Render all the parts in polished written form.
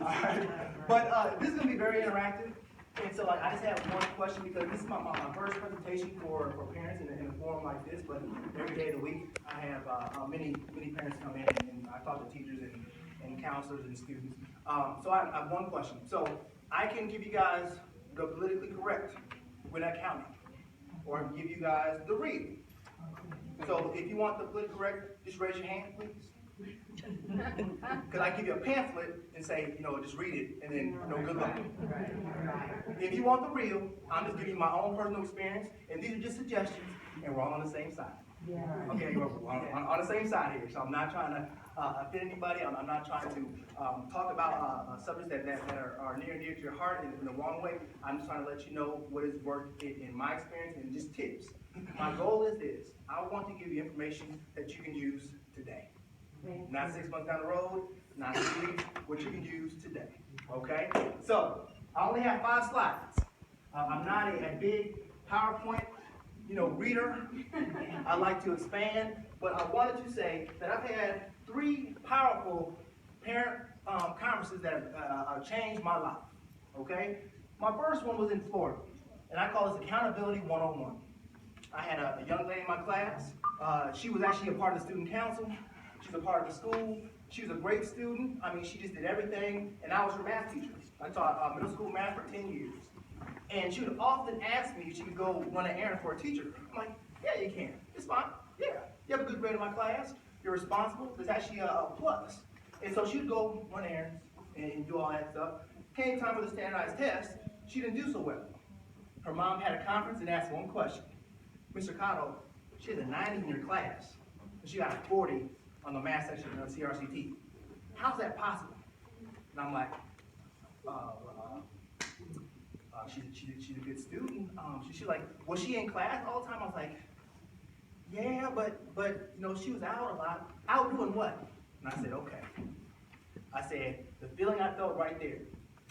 right. But this is going to be very interactive. And so I just have one question because this is my first presentation for parents in a forum like this. But every day of the week, I have many parents come in and I talk to teachers and counselors and students. So I have one question. So I can give you guys the politically correct without counting, or I can give you guys the real. So if you want the politically correct, just raise your hand, please. Because I give you a pamphlet and say, just read it, and then, good luck. If you want the real, I'm just giving you my own personal experience, and these are just suggestions, and we're all on the same side. Yeah. Okay, we're on the same side here, so I'm not trying to offend anybody. I'm not trying to talk about subjects that are near and dear to your heart in the wrong way. I'm just trying to let you know what has worked in my experience and just tips. My goal is this. I want to give you information that you can use today. Not 6 months down the road, not 6 weeks, what you can use today. Okay? So, I only have 5 slides. I'm not a big PowerPoint, reader. I like to expand, but I wanted to say that I've had 3 powerful parent conferences that have changed my life. Okay? My first one was in Florida, and I call this Accountability 101. I had a young lady in my class. She was actually a part of the student council. She's a part of the school. She was a great student. I mean, she just did everything. And I was her math teacher. I taught middle school math for 10 years. And she would often ask me if she could go run an errand for a teacher. I'm like, yeah, you can. It's fine. Yeah. You have a good grade in my class. You're responsible. There's actually a plus. And so she would go run errands and do all that stuff. Came time for the standardized test. She didn't do so well. Her mom had a conference and asked one question. Mr. Cotto, she has a 90 in your class. And she got a 40 on the math section of CRCT. How's that possible? And I'm like, she's a good student. She's like, was she in class all the time? I was like, yeah, but she was out a lot. Out doing what? And I said, okay. I said, the feeling I felt right there,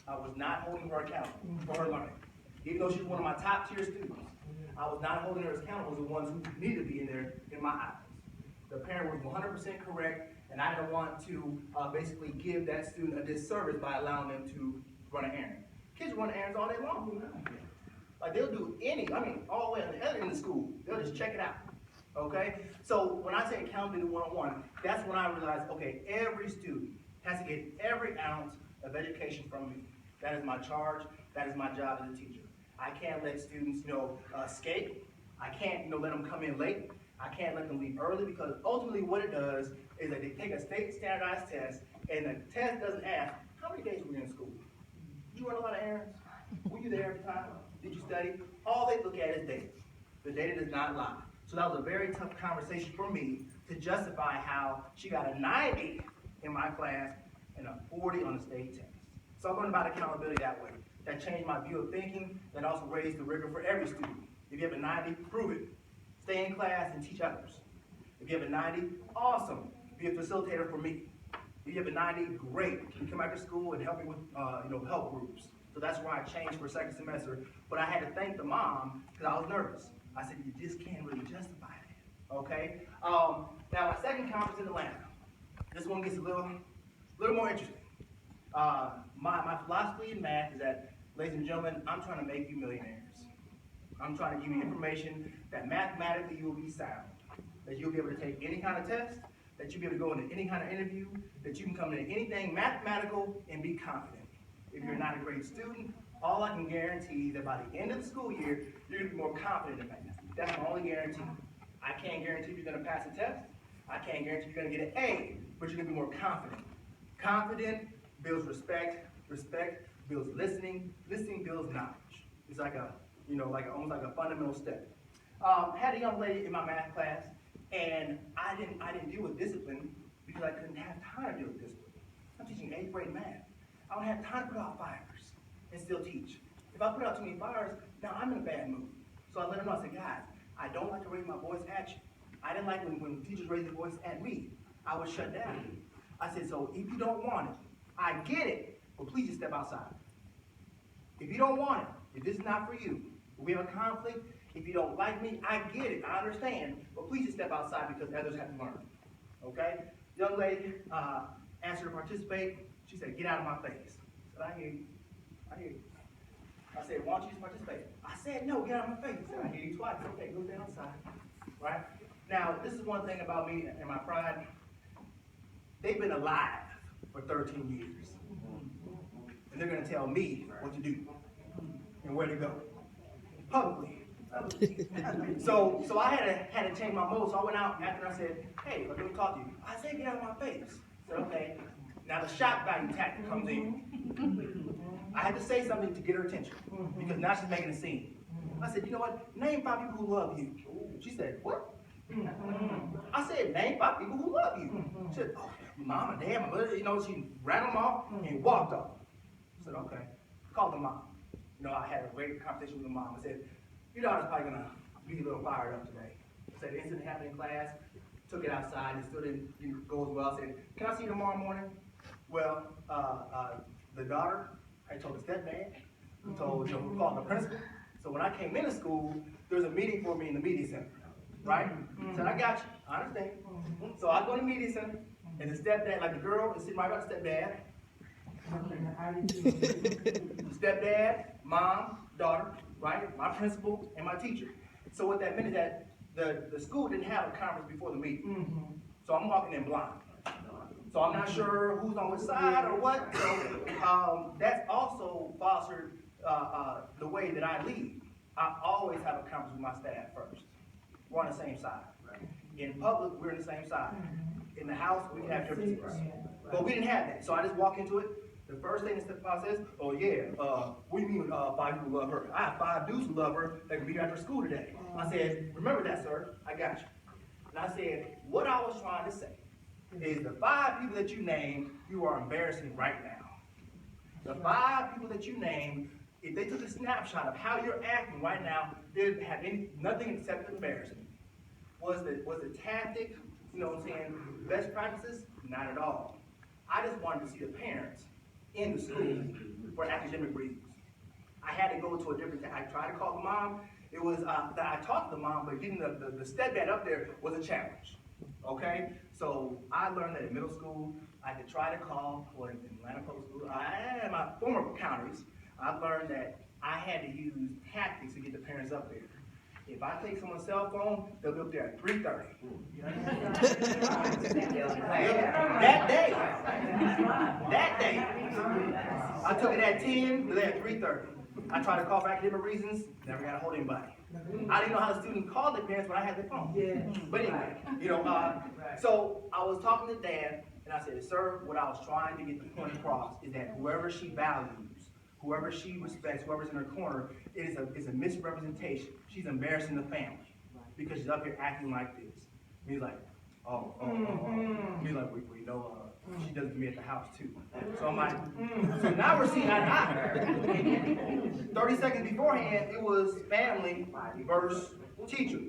I was not holding her accountable for her learning. Even though she was one of my top tier students, I was not holding her accountable as the ones who needed to be in there in my eyes. The parent was 100% correct, and I didn't want to basically give that student a disservice by allowing them to run an errand. Kids run errands all day long. Like they'll do all the way at the other end of the school. They'll just check it out. Okay? So when I say accountability 101, that's when I realized, okay, every student has to get every ounce of education from me. That is my charge. That is my job as a teacher. I can't let students, escape. I can't, let them come in late. I can't let them leave early because ultimately what it does is that they take a state standardized test and the test doesn't ask, how many days were you in school? Did you run a lot of errands? Were you there every time? Did you study? All they look at is data. The data does not lie. So that was a very tough conversation for me to justify how she got a 90 in my class and a 40 on the state test. So I learned about accountability that way. That changed my view of thinking. That also raised the rigor for every student. If you have a 90, prove it. Stay in class and teach others. If you have a 90, awesome. Be a facilitator for me. If you have a 90, great. You come back to school and help me with help groups. So that's why I changed for second semester. But I had to thank the mom because I was nervous. I said, you just can't really justify that. Okay? Now my second conference in Atlanta. This one gets a little more interesting. My philosophy in math is that, ladies and gentlemen, I'm trying to make you millionaires. I'm trying to give you information that mathematically you will be sound, that you'll be able to take any kind of test, that you'll be able to go into any kind of interview, that you can come into anything mathematical and be confident. If you're not a great student, all I can guarantee is that by the end of the school year, you're going to be more confident in math. That's my only guarantee. I can't guarantee you're going to pass a test. I can't guarantee you're going to get an A, but you're going to be more confident. Confident builds respect. Respect builds listening. Listening builds knowledge. It's like almost like a fundamental step. Had a young lady in my math class, and I didn't deal with discipline because I couldn't have time to deal with discipline. I'm teaching 8th grade math. I don't have time to put out fires and still teach. If I put out too many fires, now I'm in a bad mood. So I let them know, I said, guys, I don't like to raise my voice at you. I didn't like when teachers raised their voice at me. I was shut down. I said, so if you don't want it, I get it, but please just step outside. If you don't want it, if this is not for you, if we have a conflict, if you don't like me, I get it, I understand, but please just step outside because others have to learn. Okay? Young lady asked her to participate. She said, get out of my face. I said, I hear you. I hear you. I said, why don't you participate? I said, no, get out of my face. I said, I hear you twice. Okay, go down outside. Right? Now, this is one thing about me and my pride. They've been alive for 13 years. And they're going to tell me what to do and where to go. Publicly. So I had to change my mode. So I went out after I said, hey, let me talk to you. I said, get out of my face. I said, okay. Now the shock value tactic comes in. I had to say something to get her attention because now she's making a scene. I said, you know what? Name 5 people who love you. She said, what? I said, name 5 people who love you. She said, oh, mom and dad, my mother. You know, she ran them off and walked off. I said, okay. Called the mom. You know, I had a great conversation with the mom. I said, your daughter's probably going to be a little fired up today. I said, the incident happened in class. Took it outside. It still didn't go as well. I said, can I see you tomorrow morning? Well, the daughter, I told the stepdad. Who told, who called the principal. So when I came into school, there was a meeting for me in the media center. Right? Said, I got you. I understand. So I go to the media center, and the stepdad, like the girl, is sitting right by the stepdad. Stepdad, mom, daughter, right? My principal, and my teacher. So what that meant is that the school didn't have a conference before the meeting. So I'm walking in blind. So I'm not sure who's on which side or what. So that's also fostered the way that I lead. I always have a conference with my staff first. We're on the same side. In public, we're on the same side. In the house, we can have differences. But we didn't have that. So I just walk into it. The first thing the stepfather says, oh yeah, what do you mean 5 people who love her? I have 5 dudes who love her that can be here after school today. I said, remember that, sir. I got you. And I said, what I was trying to say is the 5 people that you named, you are embarrassing right now. The 5 people that you named, if they took a snapshot of how you're acting right now, they'd have nothing except embarrassment. Was the tactic, you know what I'm saying, best practices? Not at all. I just wanted to see the parents in the school for academic reasons. I had to go to a different, I tried to call the mom. It was that I talked to the mom, but getting the stepdad up there was a challenge. Okay? So I learned that in middle school, I could try to call, or in Atlanta Public School, and my former counties, I learned that I had to use tactics to get the parents up there. If I take someone's cell phone, they'll be up there at 3:30. That day, I took it at 10, but at 3:30. I tried to call for academic reasons, never got a hold of anybody. I didn't know how the student called their parents when I had their phone. But anyway, you know, so I was talking to Dad, and I said, sir, what I was trying to get the point across is that whoever she values, whoever she respects, whoever's in her corner, is a misrepresentation. She's embarrassing the family because she's up here acting like this. And he's like, oh. He's like, we know she does it to me at the house too. So I'm like, so now we're seeing eye to eye. 30 seconds beforehand, it was family versus teacher.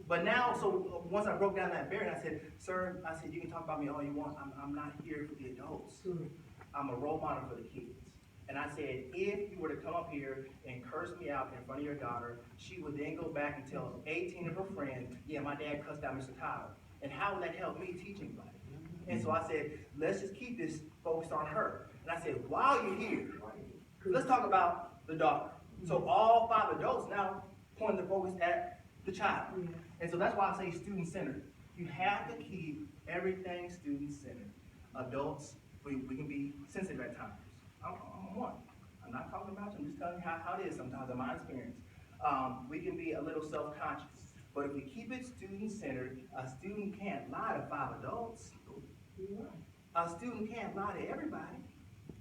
But now, so once I broke down that barrier, I said, sir, I said, you can talk about me all you want. I'm not here for the adults. I'm a role model for the kids. And I said, if you were to come up here and curse me out in front of your daughter, she would then go back and tell 18 of her friends, yeah, my dad cussed out Mr. Tyler. And how would that help me teach anybody? And so I said, let's just keep this focused on her. And I said, while you're here, let's talk about the daughter. So all 5 adults now point the focus at the child. And so that's why I say student-centered. You have to keep everything student-centered. Adults, we can be sensitive at times. I'm one. I'm not talking about you. I'm just telling you how it is sometimes in my experience. We can be a little self-conscious. But if we keep it student-centered, a student can't lie to 5 adults. A student can't lie to everybody.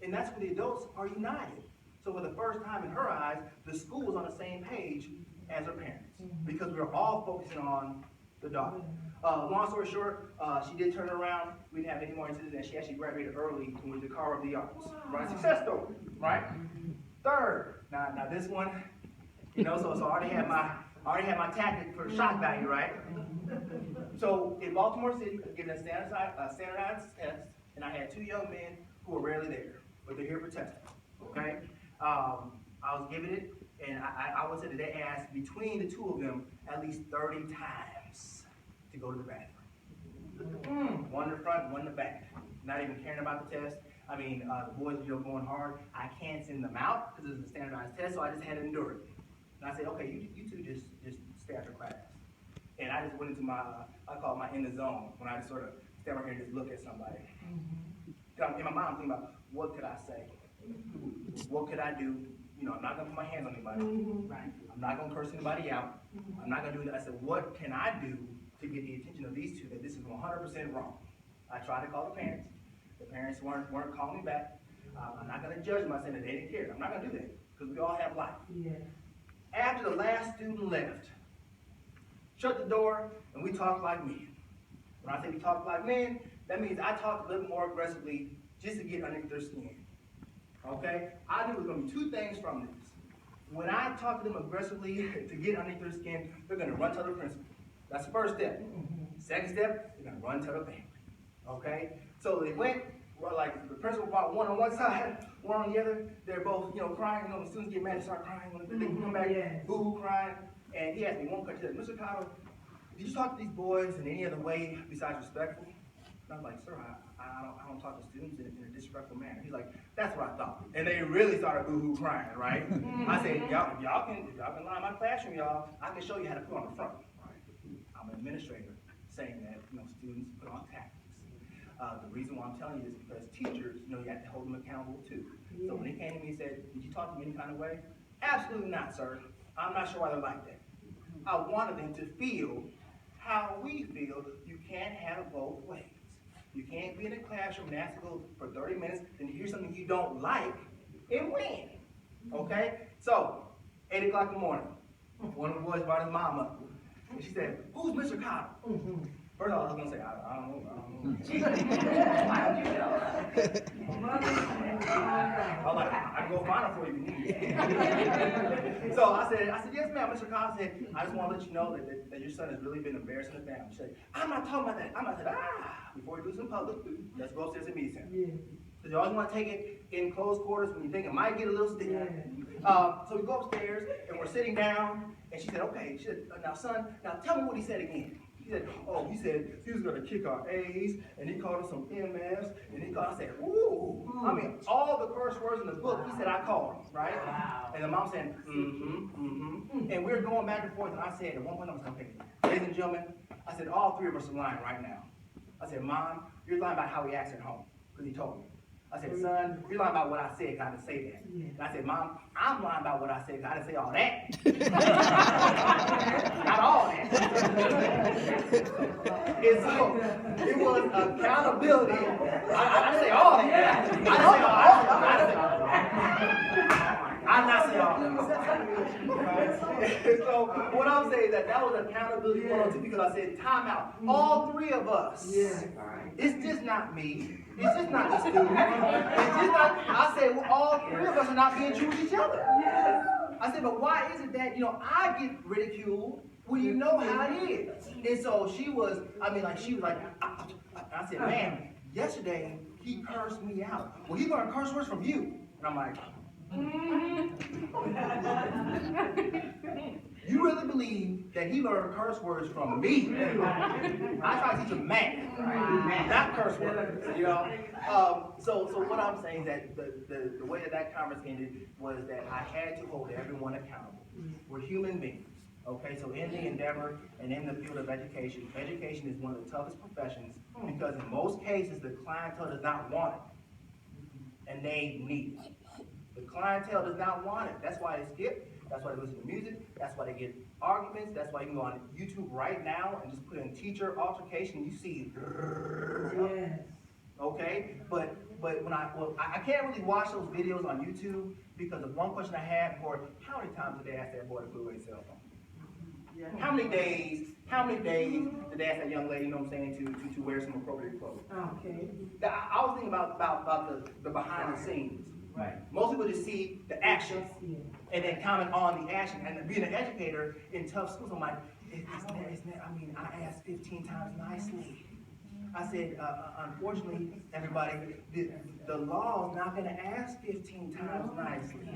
And that's when the adults are united. So for the first time in her eyes, the school was on the same page as her parents. Because we were all focusing on the daughter. Long story short, she did turn around. We didn't have any more incidents, and she actually graduated early and was the car of the arts. Right? Success story, right? Third, now this one, you know, so I already had my tactic for shock value, right? So in Baltimore City, I was given a standardized test, and I had 2 young men who were rarely there, but they're here for testing. Okay? I was given it, and I would say that they asked between the 2 of them at least 30 times to go to the bathroom. One in the front, one in the back. Not even caring about the test. I mean, the boys are going hard. I can't send them out because it's a standardized test, so I just had to endure it. And I said, okay, you two just stay after class. And I just went into my, I call it my in the zone, when I just sort of stand right here and just look at somebody. In my mind, I'm thinking about, what could I say? What could I do? You know, I'm not gonna put my hands on anybody. Right? I'm not gonna curse anybody out. I'm not gonna do that. I said, what can I do to get the attention of these two that this is 100% wrong? I tried to call the parents. The parents weren't calling me back. I'm not gonna judge them by saying that they didn't care. I'm not gonna do that, because we all have life. Yeah. After the last student left, shut the door, and we talked like men. When I say we talked like men, that means I talked a little more aggressively just to get underneath their skin. Okay? I knew there was going to be two things from this. When I talk to them aggressively to get underneath their skin, they're going to run to the principal. That's the first step. Second step, they're going to run to the family. Okay? So they went, well, like the principal brought one on one side, one on the other. They're both, crying. The students get mad and start crying. When they come back, boo-hoo crying. And he asked me one question. He said, Mr. Cotto, did you talk to these boys in any other way besides respectful? And I was like, sir, I don't talk to students in a disrespectful manner. He's like, that's what I thought. And they really started boo-hoo crying, right? I said, if y'all can line my classroom, y'all, I can show you how to put on the front. Right? I'm an administrator saying that, students put on tactics. The reason why I'm telling you this is because teachers, you have to hold them accountable too. So when they came to me and said, did you talk to me any kind of way? Absolutely not, sir. I'm not sure why they're like that. I wanted them to feel how we feel. You can't have it both ways. You can't be in a classroom and ask to go for 30 minutes and hear something you don't like and win. Okay? So, 8 o'clock in the morning, one of the boys brought his mom up. And she said, who's Mr. Cotto? First of all, I was going to say, I don't know. Why don't you know? I was like, I can go find her for you if you need it. So I said, yes, ma'am. Mr. Cotto said, I just want to let you know that your son has really been embarrassing the family. She said, I'm not talking about that. I'm not saying, before you do this in public, let's go upstairs and meet him. Because you always want to take it in close quarters when you think it might get a little sticky. So we go upstairs and we're sitting down, and she said, okay. She said, now son, now tell me what he said again. He said, he said he was going to kick our A's, and he called us some MFs, and I said, ooh. I mean, all the curse words in the book, he said I called him, right? Wow. And the mom said, And we were going back and forth, and I said, at one point I was like, okay, ladies and gentlemen, I said, all three of us are lying right now. I said, Mom, you're lying about how he acts at home, because he told me. I said, son, you're lying about what I said, because I didn't say that. And I said, Mom, I'm lying about what I said, because I didn't say all that. Not all that. And so, it was accountability. I didn't say all that. I didn't say all that. I'm not saying all that. So, what I'm saying is that was accountability 102, because I said, time out. All three of us. It's just not me. It's just not the student. It's just not, I said, well, all three of us are not being true with each other. I said, but why is it that, I get ridiculed when you know how it is? And so she was like, I said, man, yesterday he cursed me out. Well, he learned curse words from you. And I'm like, you really believe that he learned curse words from me? I try to teach him math, not curse words, So what I'm saying is that the way that conference ended was that I had to hold everyone accountable. We're human beings, okay? So in the endeavor and in the field of education, education is one of the toughest professions because in most cases the clientele does not want it, and they need it. The clientele does not want it. That's why they skip. That's why they listen to music. That's why they get arguments. That's why you can go on YouTube right now and just put in teacher altercation. You see, okay. But when I can't really watch those videos on YouTube because of one question I had for how many times did they ask that boy to put away his cell phone? How many days did they ask that young lady, to wear some appropriate clothes? Okay. I was thinking about the behind the scenes. Right. Most people just see the actions and then comment on the action. And being an educator in tough schools, I'm like, I asked 15 times nicely. I said, unfortunately, everybody, the law is not going to ask 15 times nicely.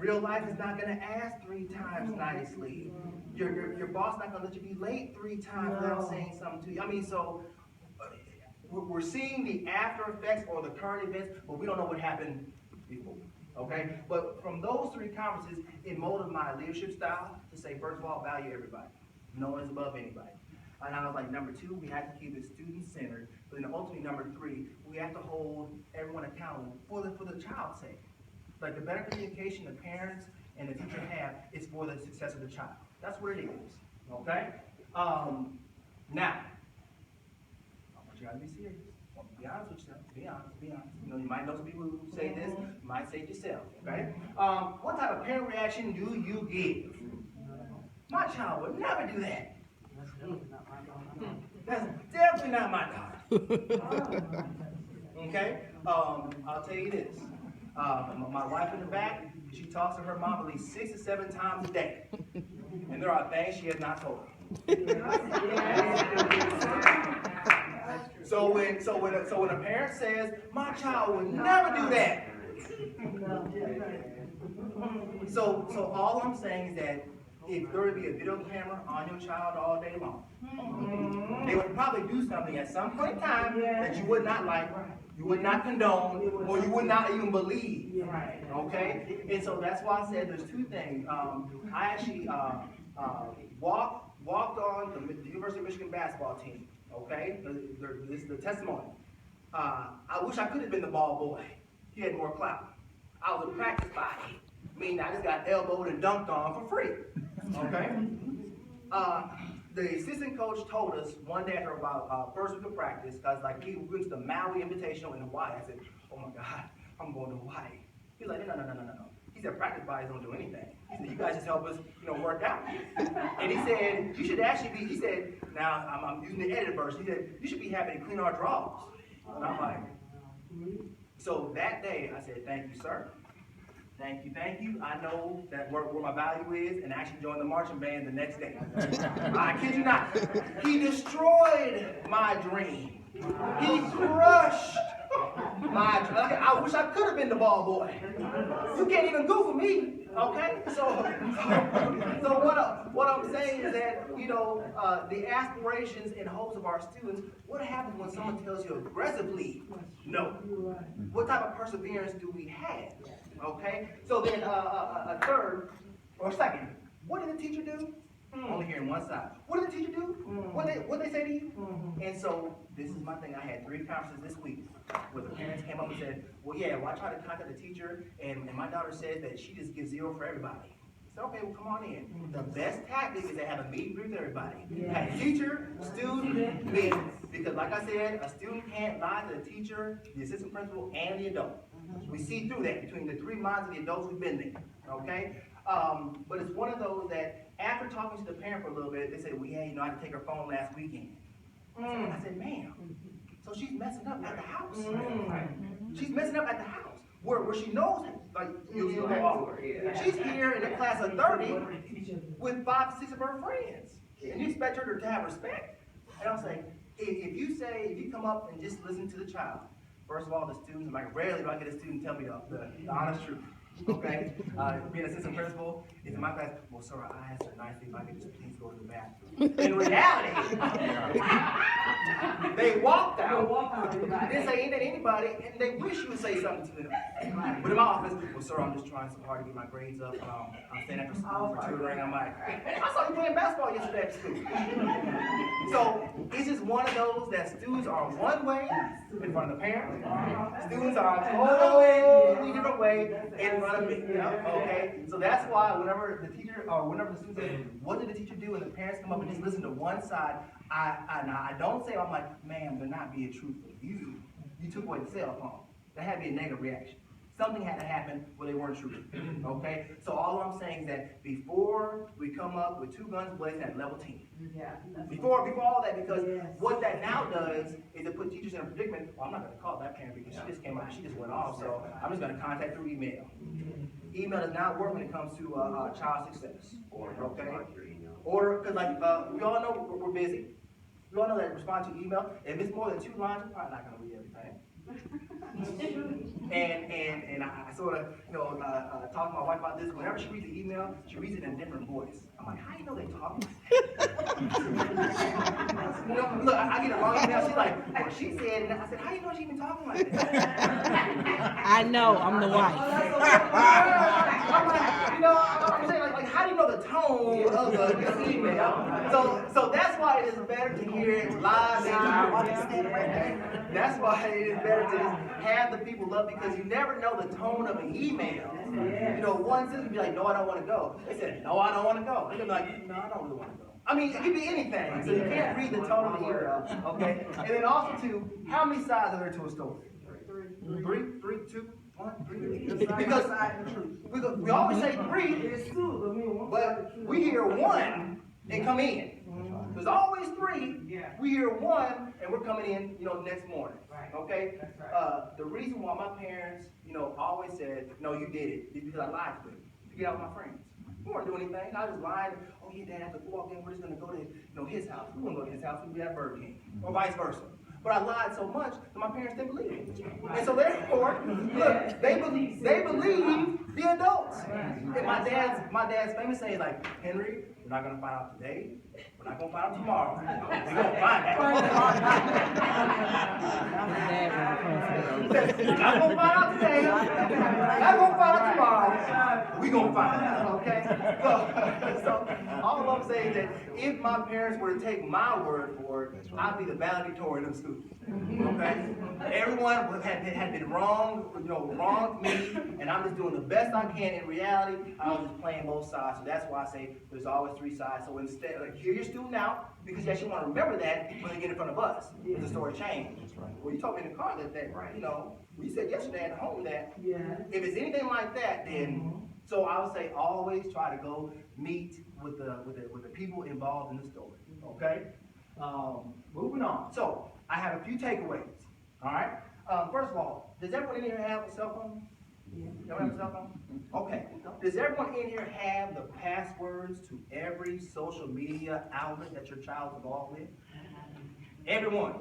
Real life is not going to ask 3 times nicely. Your boss not going to let you be late 3 times without saying something to you. we're seeing the after effects or the current events, but we don't know what happened before. Okay? But from those 3 conferences, it molded my leadership style to say, first of all, value everybody. No one is above anybody. And I was like, number 2, we have to keep it student-centered. But then ultimately, number 3, we have to hold everyone accountable for the child's sake. Like, the better communication the parents and the teacher have is for the success of the child. That's what it is. Okay? Now, I want you guys to be serious. Be honest with yourself. Be honest. Be honest. You know, you might know some people who say this. You might say it yourself. Okay? What type of parent reaction do you give? My child would never do that. That's definitely not my daughter. Okay? I'll tell you this. My wife in the back, she talks to her mom at least 6 or 7 times a day. And there are things she has not told her. So when a parent says, my child would never do that. So all I'm saying is that if there would be a video camera on your child all day long, they would probably do something at some point in time that you would not like, you would not condone, or you would not even believe. Okay? And so that's why I said there's 2 things. I actually walked on the University of Michigan basketball team. Okay? This is the testimony. I wish I could have been the ball boy. He had more clout. I was a practice body. Meaning I just got elbowed and dunked on for free. Okay? The assistant coach told us one day after about first week of practice, because like we went to the Maui Invitational in Hawaii. I said, oh my God, I'm going to Hawaii. He's like, no. He said, practice bodies don't do anything. He said, you guys just help us, work out. And he said, you should actually be, he said, now I'm using the edited version. He said, you should be happy to clean our drawers. And I'm like, so that day I said, thank you, sir. Thank you. I know that where my value is, and I actually joined the marching band the next day. I kid you not. He destroyed my dream. He crushed my dream. I wish I could have been the ball boy. You can't even Google me, okay? So what I'm saying is that, the aspirations and hopes of our students, what happens when someone tells you aggressively no? What type of perseverance do we have? Okay, so then a third or second, what did the teacher do? Only hearing one side. What did the teacher do? What they say to you? And so this is my thing. I had 3 conferences this week where the parents came up and said, well, yeah, I tried to contact the teacher, and my daughter says that she just gives 0 for everybody. So, okay, well, come on in. The best tactic is to have a meet and greet with everybody. Have teacher, student, meet. Because like I said, a student can't lie to the teacher, the assistant principal, and the adult. We see through that between the 3 minds of the adults who've been there, okay? But it's one of those that after talking to the parent for a little bit, they say, well, yeah, I had to take her phone last weekend. I said, ma'am, so she's messing up at the house. She's messing up at the house where she knows, like, you'll go off. She's here in a class of 30 with 5 or 6 of her friends. And you expect her to have respect? And I'm saying, if you come up and just listen to the child, first of all, the students, like rarely do I get a student tell me the honest truth. Okay? Being an assistant principal, if in my class, well, sir, I asked her nicely if I could just please go to the bathroom. In reality, they walked out. Didn't say anything to anybody, and they wish you would say something to them. But in my office, well, sir, I'm just trying so hard to get my grades up. I'm staying after school for tutoring. I'm like, I saw you playing basketball yesterday at school. So it's just one of those that students are one way in front of the parents. Students are a totally different way in front of me. Okay? So that's why whenever the teacher or whenever the student says, what did the teacher do? And the parents come up and just listen to one side, I don't say, I'm like, ma'am, they're not being truthful. You took away the cell phone. That had to be a negative reaction. Something had to happen where they weren't truthful. Okay? So all I'm saying is that before we come up with 2 guns blazing at level 10. Before all that, because what that now does is it puts teachers in a predicament. Well, I'm not going to call that parent because she just came out, she just went off, so I'm just going to contact through email. Email does not work when it comes to child success. Okay? Or, because like, we all know we're busy. We all know that respond to email, if it's more than 2 lines, we're probably not going to read everything. And I sort of, talk to my wife about this. Whenever she reads the email, she reads it in a different voice. I'm like, how do you know they talk like that? Look, I get a long email. She's like, well, she said, and I said, how do you know she even talking like that? I know, I'm the wife. I'm like, I'm saying, like, how do you know the tone of the email? So that's why it is better to hear it live than that's why it is better to have the people up, because you never know the tone of an email. One citizen be like, no, I don't want to go. They said, no, I don't want to go. They be like, no, I don't really want to go. I mean, it could be anything. So you can't read the tone of the email, okay? And then also, too, how many sides are there to a story? Three, two, one, three. Because we always say three, but we hear one and come in. There's always three. We hear one and we're coming in, next morning. Okay? The reason why my parents, always said, no, you did it, is because I lied to them to get out with my friends. We weren't doing anything. I was lying. Oh, yeah, Dad, after football game, we're just going to go to, his house. We wouldn't go to his house. We'd be at Burger King, or vice versa. But I lied so much that my parents didn't believe me. And so therefore, look, they believe the adults. And my dad's famous saying, like, Henry, we're not going to find out today. We're not going to find out tomorrow. We're going to find out. We're not going to find out today. We're not going to find out tomorrow. We're going to find out, okay? So all I'm saying is that if my parents were to take my word for it, I'd be the valedictorian of school. Okay? Everyone had been wrong, wrong to me, and I'm just doing the best I can. In reality, I was just playing both sides. So that's why I say there's always three sides. So instead, hear your student out, because you actually want to remember that when they get in front of us. The story changed. Well, you told me in the car that we said yesterday at home that if it's anything like that, then so I would say always try to go meet with the people involved in the story. Okay? Moving on. So I have a few takeaways. All right. First of all, does everyone in here have a cell phone? Everyone have a cell phone? Okay. Does everyone in here have the passwords to every social media outlet that your child's involved with? Everyone.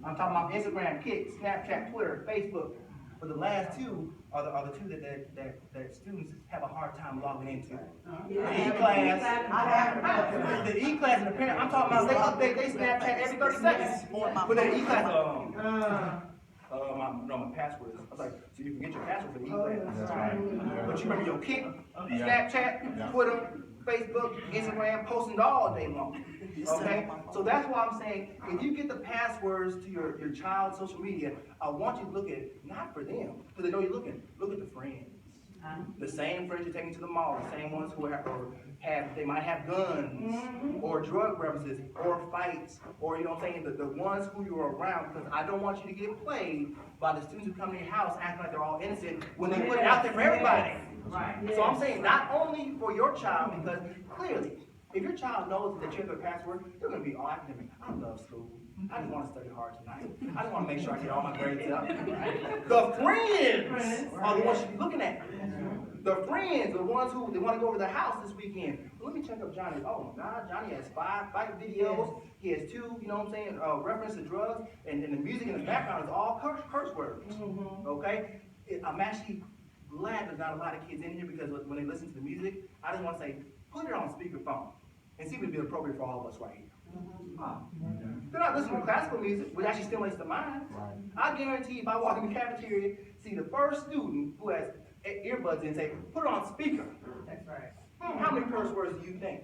I'm talking about Instagram, Kik, Snapchat, Twitter, Facebook. But the last two are the two that students have a hard time logging into. The E-Class, the E-Class and the parent. I'm talking about they Snapchat every 30 seconds. But the E-Class, my password is. I was like, so you can get your password for the E-Class. That's right. But you remember your Kik, Snapchat, Twitter, Facebook, Instagram, posting all day long. Okay? So that's why I'm saying, if you get the passwords to your child's social media, I want you to look at it, not for them, because they know you're looking. Look at the friends. The same friends you're taking to the mall, the same ones who they might have guns, or drug references, or fights, or the ones who you're around, because I don't want you to get played by the students who come to your house acting like they're all innocent when they put it out there for everybody. So I'm saying not only for your child, because clearly, if your child knows that you have their password, they're going to be all academic. I love school. I just want to study hard tonight. I just want to make sure I get all my grades up. The friends are the ones you should be looking at. The friends are the ones who they want to go over the house this weekend. Well, let me check up Johnny. Oh my God, Johnny has five videos. He has two, reference to drugs, and the music in the background is all curse words. Okay? I'm actually glad there's not a lot of kids in here, because when they listen to the music, I just want to say, put it on speakerphone and see if it would be appropriate for all of us right here. They're not listening to classical music, which actually stimulates the mind. I guarantee if I walk in the cafeteria, see the first student who has earbuds in, say, put it on speaker. That's right. How many curse words do you think?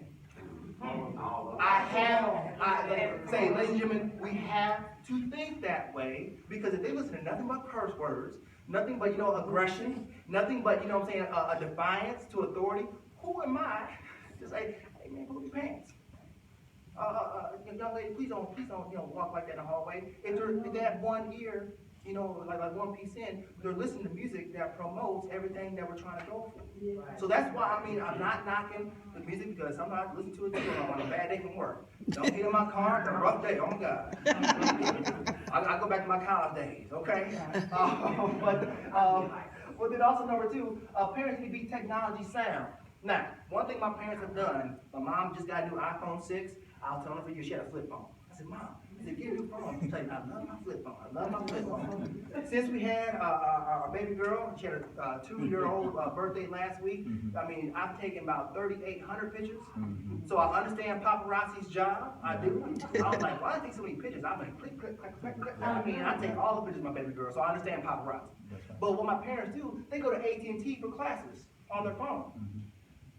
Say, ladies and gentlemen, we have to think that way, because if they listen to nothing but curse words, nothing but, aggression, nothing but, a defiance to authority, who am I to say, hey man, pull your pants? Young lady, please don't, walk like that in the hallway. If they have one ear, like one piece in, they're listening to music that promotes everything that we're trying to go for. So that's why, I'm not knocking the music, because sometimes I listen to it too on a bad day from work. Don't get in my car, it's a rough day, oh my God. I go back to my college days, okay? But then also number two, parents need to be technology sound. Now, one thing my parents have done, my mom just got a new iPhone 6. I was telling her for years she had a flip phone. I said, Mom, He said, get a new phone. I tell you, I love my flip phone. I love my flip phone. Since we had our baby girl, she had a 2-year-old birthday last week. I mean, I've taken about 3,800 pictures. So I understand paparazzi's job. I do. I was like, why do I take so many pictures? I'm like, click, click, click, click, click. I mean, I take all the pictures of my baby girl, so I understand paparazzi. But what my parents do, they go to AT&T for classes on their phone.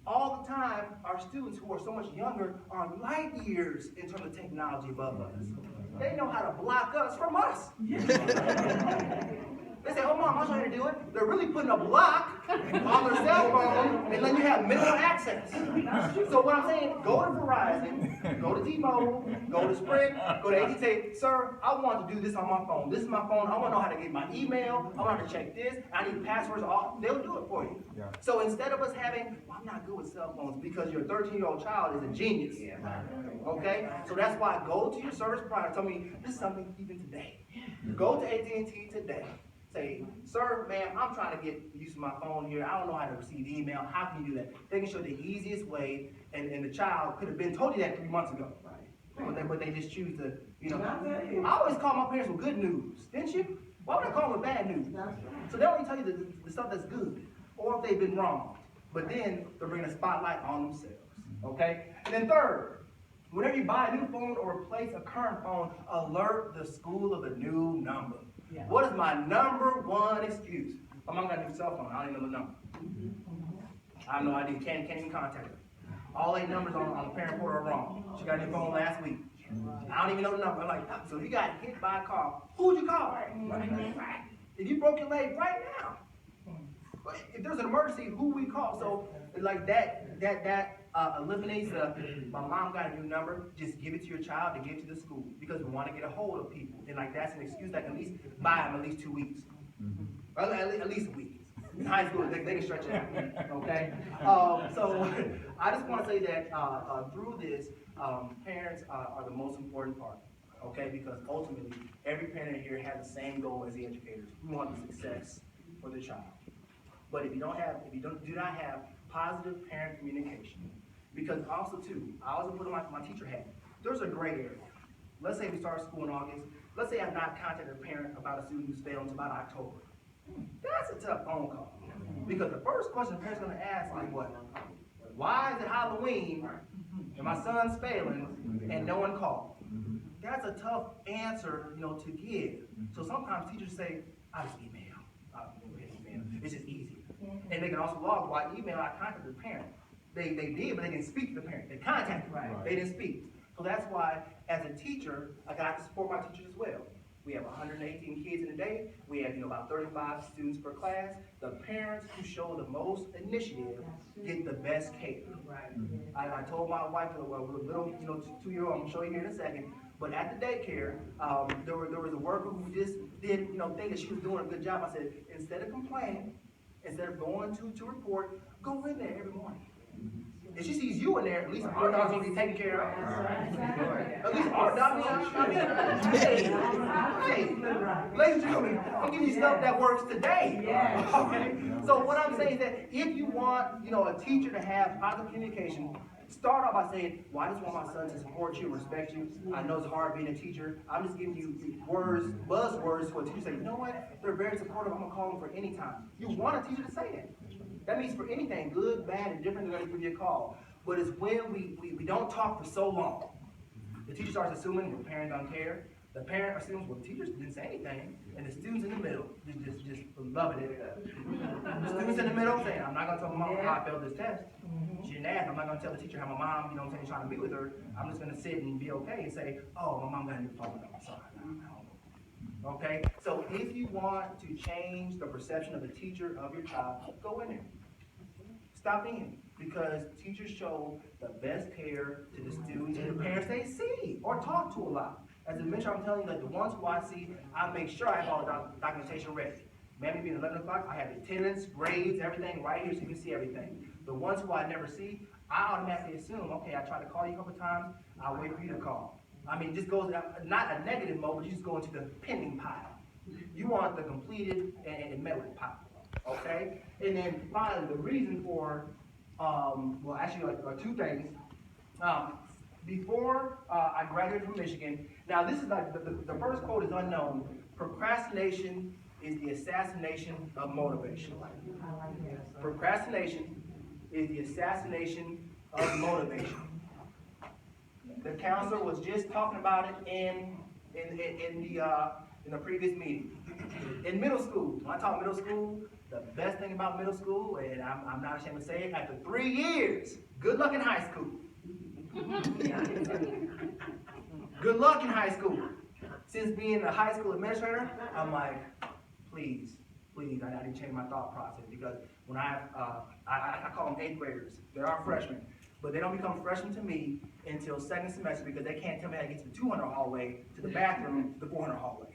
All the time, our students who are so much younger are light years in terms of technology above us. They know how to block us from us. They say, oh mom, I'll show you how to do it. They're really putting a block on their cell phone and letting you have minimal access. So what I'm saying, go to Verizon, go to T-Mobile, go to Sprint, go to AT&T, say, sir, I want to do this on my phone. This is my phone. I want to know how to get my email. I want to check this. I need passwords. They'll do it for you. Yeah. So instead of us having, well, I'm not good with cell phones because your 13-year-old child is a genius. Okay? So that's why go to your service provider. Tell me, this is something even today. Go to AT&T today. Say, sir, ma'am, I'm trying to get used to my phone here. I don't know how to receive email. How can you do that? They can show the easiest way, and the child could have been told you that 3 months ago. Right. But they just choose to, you know. I always call my parents with good news, didn't you? Why would I call them with bad news? So they only tell you the stuff that's good, or if they've been wrong. But then they're bringing a spotlight on themselves. Okay? And then third, whenever you buy a new phone or replace a current phone, alert the school of the new number. Yeah. What is my number one excuse? My mom got a new cell phone. I don't even know the number. I have no idea. Can't even contact her. All 8 numbers on the parent portal are wrong. She got a new phone last week. I don't even know the number. I'm like, so if you got hit by a car, who'd you call? If you broke your leg right now, if there's an emergency, who we call? So like that eliminates my mom got a new number. Just give it to your child to give to the school because we want to get a hold of people. And like that's an excuse that can at least buy them at least 2 weeks, or at least a week. In high school, they can stretch it out. Okay. So I just want to say that through this, parents are the most important part. Okay, because ultimately every parent here has the same goal as the educators. We want the success for the child. But if you do not have positive parent communication, because also too, I also put on my teacher hat. There's a gray area. Let's say we start school in August. Let's say I've not contacted a parent about a student who's failed until about October. That's a tough phone call. Because the first question the parent's going to ask is what? Why is it Halloween and my son's failing and no one called? That's a tough answer, to give. So sometimes teachers say, I just email. It's just easy. And they can also log why email I contacted the parent. They did, but they didn't speak to the parent. They contacted them. They didn't speak. So that's why, as a teacher, I got to support my teachers as well. We have 118 kids in a day. We have about 35 students per class. The parents who show the most initiative get the best care. I told my wife, well, with a little 2-year-old, I'm gonna show you here in a second. But at the daycare, there was a worker who just did think that she was doing a good job. I said, instead of complaining, instead of going to report, go in there every morning. If she sees you in there, at least our dog's gonna be taken care of. At least our dog, hey, ladies and gentlemen, I'm giving you stuff that works today. Okay? So what I'm saying is that if you want, a teacher to have positive communication, start off by saying, well, I just want my son to support you and respect you. I know it's hard being a teacher. I'm just giving you buzzwords for a teacher to say, you know what? They're very supportive. I'm going to call them for any time. You want a teacher to say that. That means for anything, good, bad, and different, they're going to give you a call. But it's when we don't talk for so long. The teacher starts assuming the parent don't care. The parent assumes, well, the teachers didn't say anything. And the students in the middle just loving it. The students in the middle saying, I'm not going to tell my mom how I failed this test. She didn't ask. I'm not going to tell the teacher how my mom, trying to be with her. I'm just going to sit and be okay and say, oh, my mom got a new phone. I'm sorry. Okay? So if you want to change the perception of the teacher of your child, go in there. Stop in. Because teachers show the best care to the students and the parents they see or talk to a lot. As a mentor, I'm telling you that the ones who I see, I make sure I have all the documentation ready. Maybe at 11 o'clock, I have attendance, grades, everything right here so you can see everything. The ones who I never see, I automatically assume, okay, I tried to call you a couple times, I'll wait for you to call. I mean, it just goes, not a negative mode, but you just go into the pending pile. You want the completed and met with pile, okay? And then finally, the reason for, well, actually, 2 things. before I graduated from Michigan, now this is like, the first quote is unknown. Procrastination is the assassination of motivation. Procrastination is the assassination of motivation. The counselor was just talking about it in the previous meeting. In middle school, when I talk middle school, the best thing about middle school, and I'm not ashamed to say it, after 3 years, good luck in high school. Good luck in high school. Since being a high school administrator, I'm like, please, I need to change my thought process, because when I call them 8th graders, they are freshmen, but they don't become freshmen to me until second semester, because they can't tell me how to get to the 200 hallway, to the bathroom, to the 400 hallway.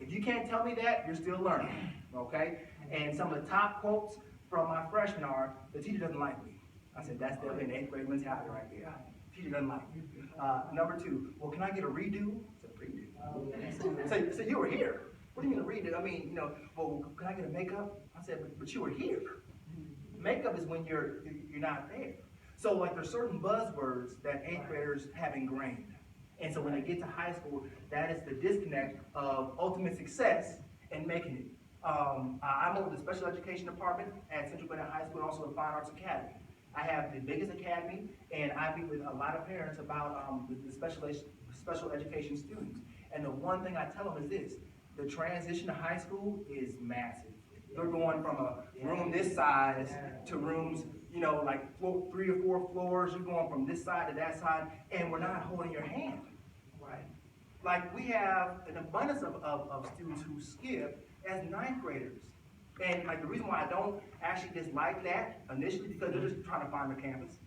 If you can't tell me that, you're still learning, okay? And some of the top quotes from my freshmen are, the teacher doesn't like me. I said, that's definitely an 8th grade mentality right there. Teacher doesn't like me. Number 2, well, can I get a redo? I said, redo? So you were here. What do you mean a redo? I mean, well, can I get a makeup? I said, but you were here. Makeup is when you're not there. So like there's certain buzzwords that 8th graders have ingrained. And so when they get to high school, that is the disconnect of ultimate success and making it. I'm over the special education department at Central Gwinnett High School and also the Fine Arts Academy. I have the biggest academy, and I meet with a lot of parents about the special education students. And the one thing I tell them is this: the transition to high school is massive. They're going from a room this size to rooms, like 3 or 4 floors. You're going from this side to that side, and we're not holding your hand. Right? Like, we have an abundance of students who skip as 9th graders. And like the reason why I don't actually dislike that initially, because they're just trying to find the campus.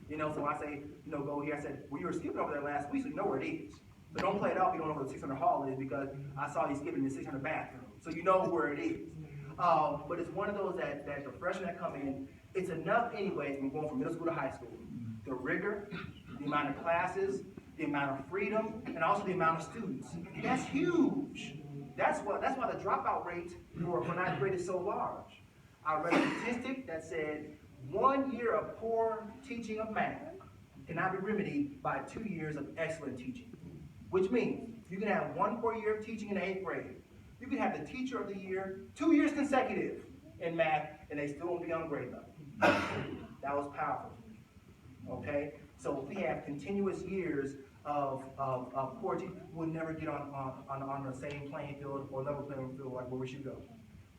So I say, go here. I said, well, you were skipping over there last week, so you know where it is. So don't play it off, you don't know where the 600 hall is, because I saw you skipping the 600 bathroom. So you know where it is. But it's one of those that the freshmen that come in, it's enough anyways when going from middle school to high school. The rigor, the amount of classes, the amount of freedom, and also the amount of students. That's huge. That's why the dropout rate for 9th grade is so large. I read a statistic that said 1 year of poor teaching of math cannot be remedied by 2 years of excellent teaching. Which means you can have 1 poor year of teaching in the 8th grade. You can have the teacher of the year 2 years consecutive in math, and they still won't be on grade level. That was powerful. Okay? So if we have continuous years of poor teaching, we'll never get on the same playing field or level playing field like where we should go.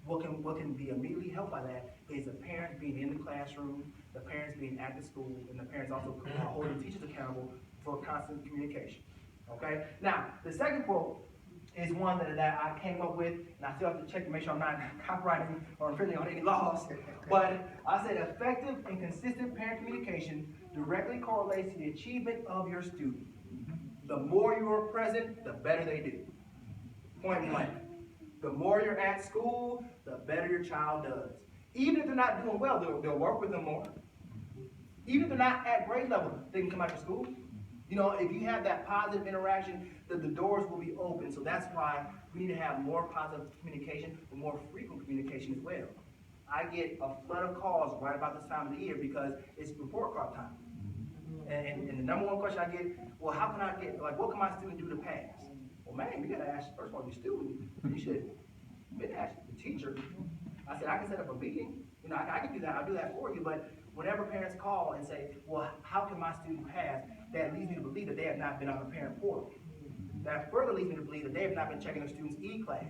What can be immediately helped by that is the parents being in the classroom, the parents being at the school, and the parents also holding teachers accountable for constant communication. Okay? Now, the second quote is one that I came up with, and I still have to check to make sure I'm not copyrighting or infringing on any laws. But I said effective and consistent parent communication directly correlates to the achievement of your student. The more you are present, the better they do. Point blank. The more you're at school, the better your child does. Even if they're not doing well, they'll work with them more. Even if they're not at grade level, they can come out to school. If you have that positive interaction, the doors will be open. So that's why we need to have more positive communication and more frequent communication as well. I get a flood of calls right about this time of the year because it's report card time. And the number one question I get, well, how can I what can my student do to pass? Well, man, you got to ask, first of all, your student. You should ask the teacher. I said, I can set up a meeting. I can do that. I'll do that for you. But whenever parents call and say, well, how can my student pass? That leads me to believe that they have not been on the parent portal. That further leads me to believe that they have not been checking their students' e-class.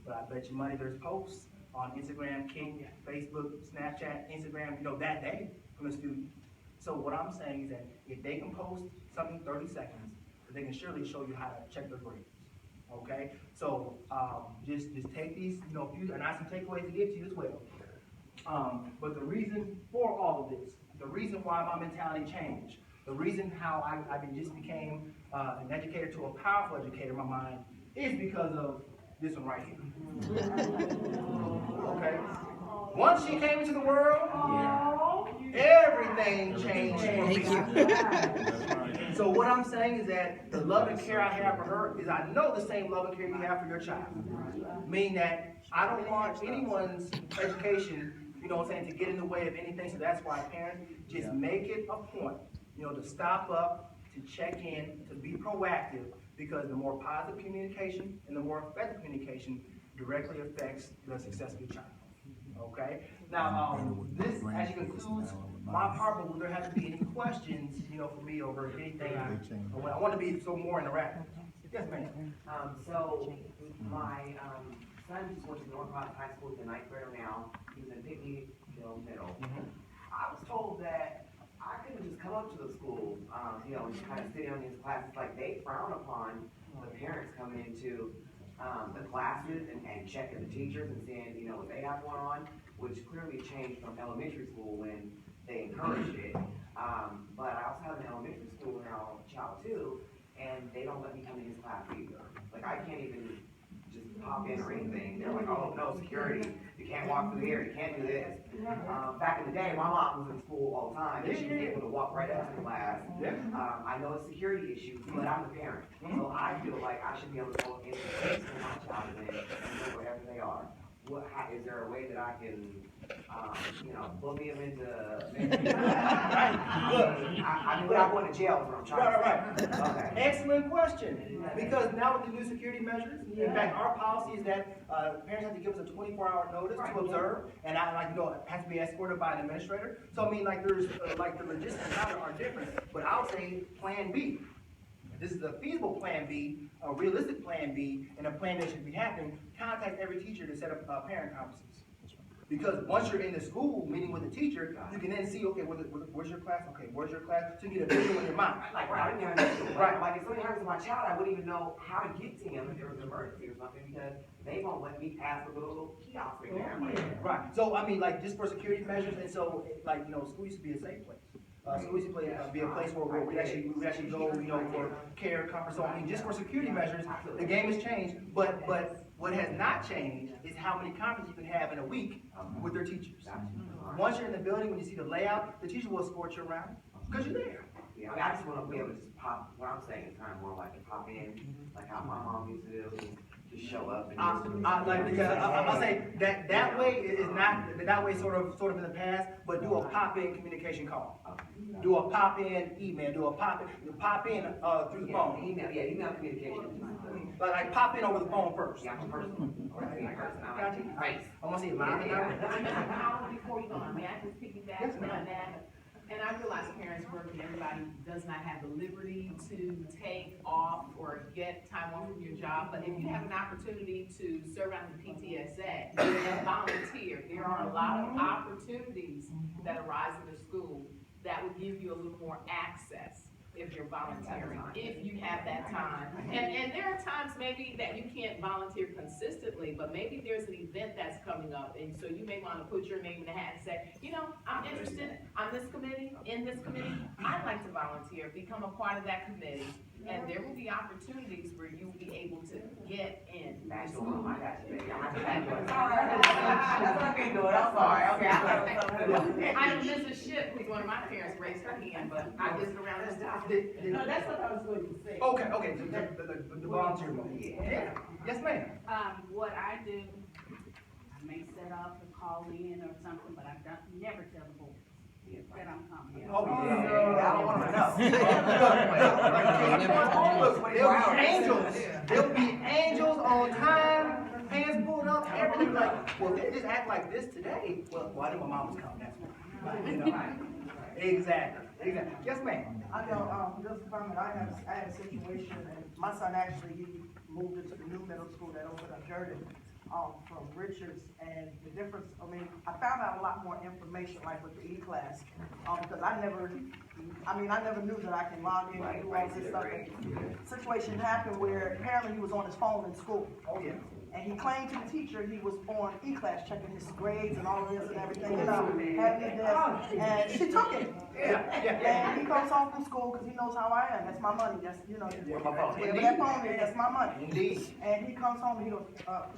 But I bet you money there's posts on Instagram, Kink, Facebook, Snapchat, Instagram, that day from the student. So what I'm saying is that if they can post something 30 seconds, they can surely show you how to check their grades. Okay? So just take these, and I have some takeaways to give to you as well. But the reason for all of this, the reason why my mentality changed, the reason how I just became an educator to a powerful educator in my mind is because of this one right here. Okay? Once she came into the world, everything changed for me. So what I'm saying is that the love and care I have for her is I know the same love and care you have for your child. Meaning that I don't want anyone's education, to get in the way of anything. So that's why parents just make it a point, to stop up to check in, to be proactive, because the more positive communication and the more effective communication directly affects the success of your child. Okay? Now, this actually concludes my part, but will there have to be any questions, for me over anything I want to be so more interactive? Yes, ma'am. So my son just went to North Rock High School, he's a ninth grader now, he was in Picnic Hill Middle. I was told that I couldn't just come up to the school, and just kind of sit in these classes, like they frown upon the parents coming into the classes and checking the teachers and seeing, what they have going on, which clearly changed from elementary school when they encouraged it. But I also have an elementary school now, child too, and they don't let me come in his class either. Like, I can't even just pop in or anything. They're like, oh, no, security, you can't walk through here, you can't do this. Back in the day, my mom was in school all the time, and she was able to walk right up to the class. I know it's security issues, but I'm the parent. So I feel like I should be able to go into the place where my child is in and go wherever they are. Is there a way that I can, bully them into, I mean, without going to jail is what I'm trying to say. Right. Okay. Excellent question. Because now with the new security measures, in fact, our policy is that parents have to give us a 24-hour notice to observe, and it has to be escorted by an administrator. So I mean, there's the logistics are different. But I'll say Plan B. This is a feasible Plan B, a realistic Plan B, and a plan that should be happening. Contact every teacher to set up parent conferences. Because once you're in the school meeting with the teacher, you can then see, okay, where's your class? Okay, where's your class? So you get a visual in your mind. Like, I didn't even know. Right. Like, if something happens to my child, I wouldn't even know how to get to him if there was an emergency or something, because they won't let me pass the little kiosk right there. Right. So, I mean, just for security measures, and so, school used to be a safe place. School used to be a place where we actually go, for care, comfort, so I mean, just for security measures, the game has changed, but what has not changed is how many conferences you can have in a week with their teachers. Once you're in the building, when you see the layout, the teacher will escort you around, because you're there. Yeah, I just want to be able to just pop, what I'm saying is kind of more like to pop in, like how my mom used to do, just show up and I'll say that way is not, that way sort of in the past, but do a pop-in communication call. Do a pop-in email, do a pop-in through the phone. Email communication. Like pop in over the phone first. Yeah, personal. Right. I want to see it live. Before you go on, may I just piggyback on that? And I realize parents work and everybody does not have the liberty to take off or get time off from your job, but if you have an opportunity to serve on the PTSA and volunteer, there are a lot of opportunities that arise in the school that would give you a little more access if you're volunteering, if you have that time. And there are times maybe that you can't volunteer consistently, but maybe there's an event that's coming up, and so you may want to put your name in the hat and say, I'm interested on this committee, in this committee, I'd like to volunteer, become a part of that committee, and there will be opportunities where you'll be able to get in. That's the one I got today. That's what I've been doing, I'm sorry, okay. I know Mrs. Ship, who's one of my parents, raised her hand, but I just around this time. No, that's what I was going to say. Okay, the volunteer mode. Yeah. Yes, ma'am. What I do, I may set up and call in or something, but I never tell the boys that I'm coming. Oh, I don't want to know. There'll be angels on time, hands pulled up, everything well, they just act like this today. Well, I know my mom was coming, that's why. Exactly. Yes, ma'am. I know, just a comment, I had a situation, and my son actually, he moved into the new middle school that opened up Jordan, from Richards, and the difference, I found out a lot more information, like with the E-class, because I never knew that I can log in and do all this stuff. Situation happened where apparently he was on his phone in school. Oh, yeah. And he claimed to the teacher he was on E-class, checking his grades and all of this and everything, having it there, and she took it. Yeah. And he comes home from school, because he knows how I am, that's my money, that's, my phone. wherever that phone is, that's my money. Indeed. And he comes home and he goes,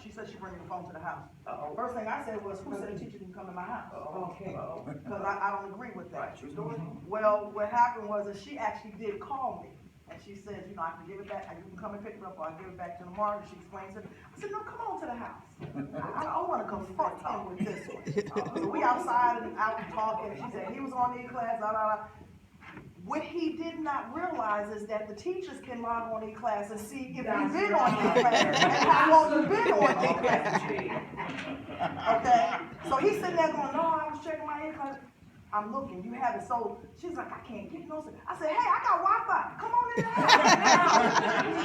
she said she bringing the phone to the house. First thing I said was, who said the teacher can come to my house? Okay. Because I don't agree with that. Right, true story. Well, what happened was that she actually did call me. And she says, I can give it back, you can come and pick it up, or I'll give it back to tomorrow. And she explains it. I said, no, come on to the house. I don't want to confront him with this one. So we outside and out talking. She said, he was on the class, What he did not realize is that the teachers can log on E-Class and see if you've That's been on right. E-Class and how long you've been on Oh, E-Class. that's Okay, so he's sitting there going, no, I was checking my E-Class. I'm looking, you have it, so she's like, I can't get no. I said, hey, I got Wi-Fi, come on in the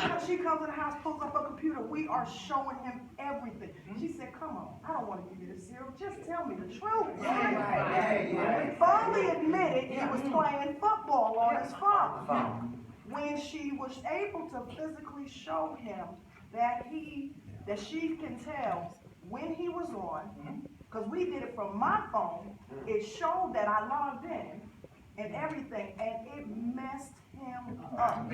house. She comes in the house, pulls up her computer, we are showing him everything. She said, come on, I don't wanna give you the zero, just tell me the truth. Right. He finally admitted he was playing football on his phone. When she was able to physically show him that she can tell when he was on, because we did it from my phone, it showed that I logged in and everything, and it messed him up.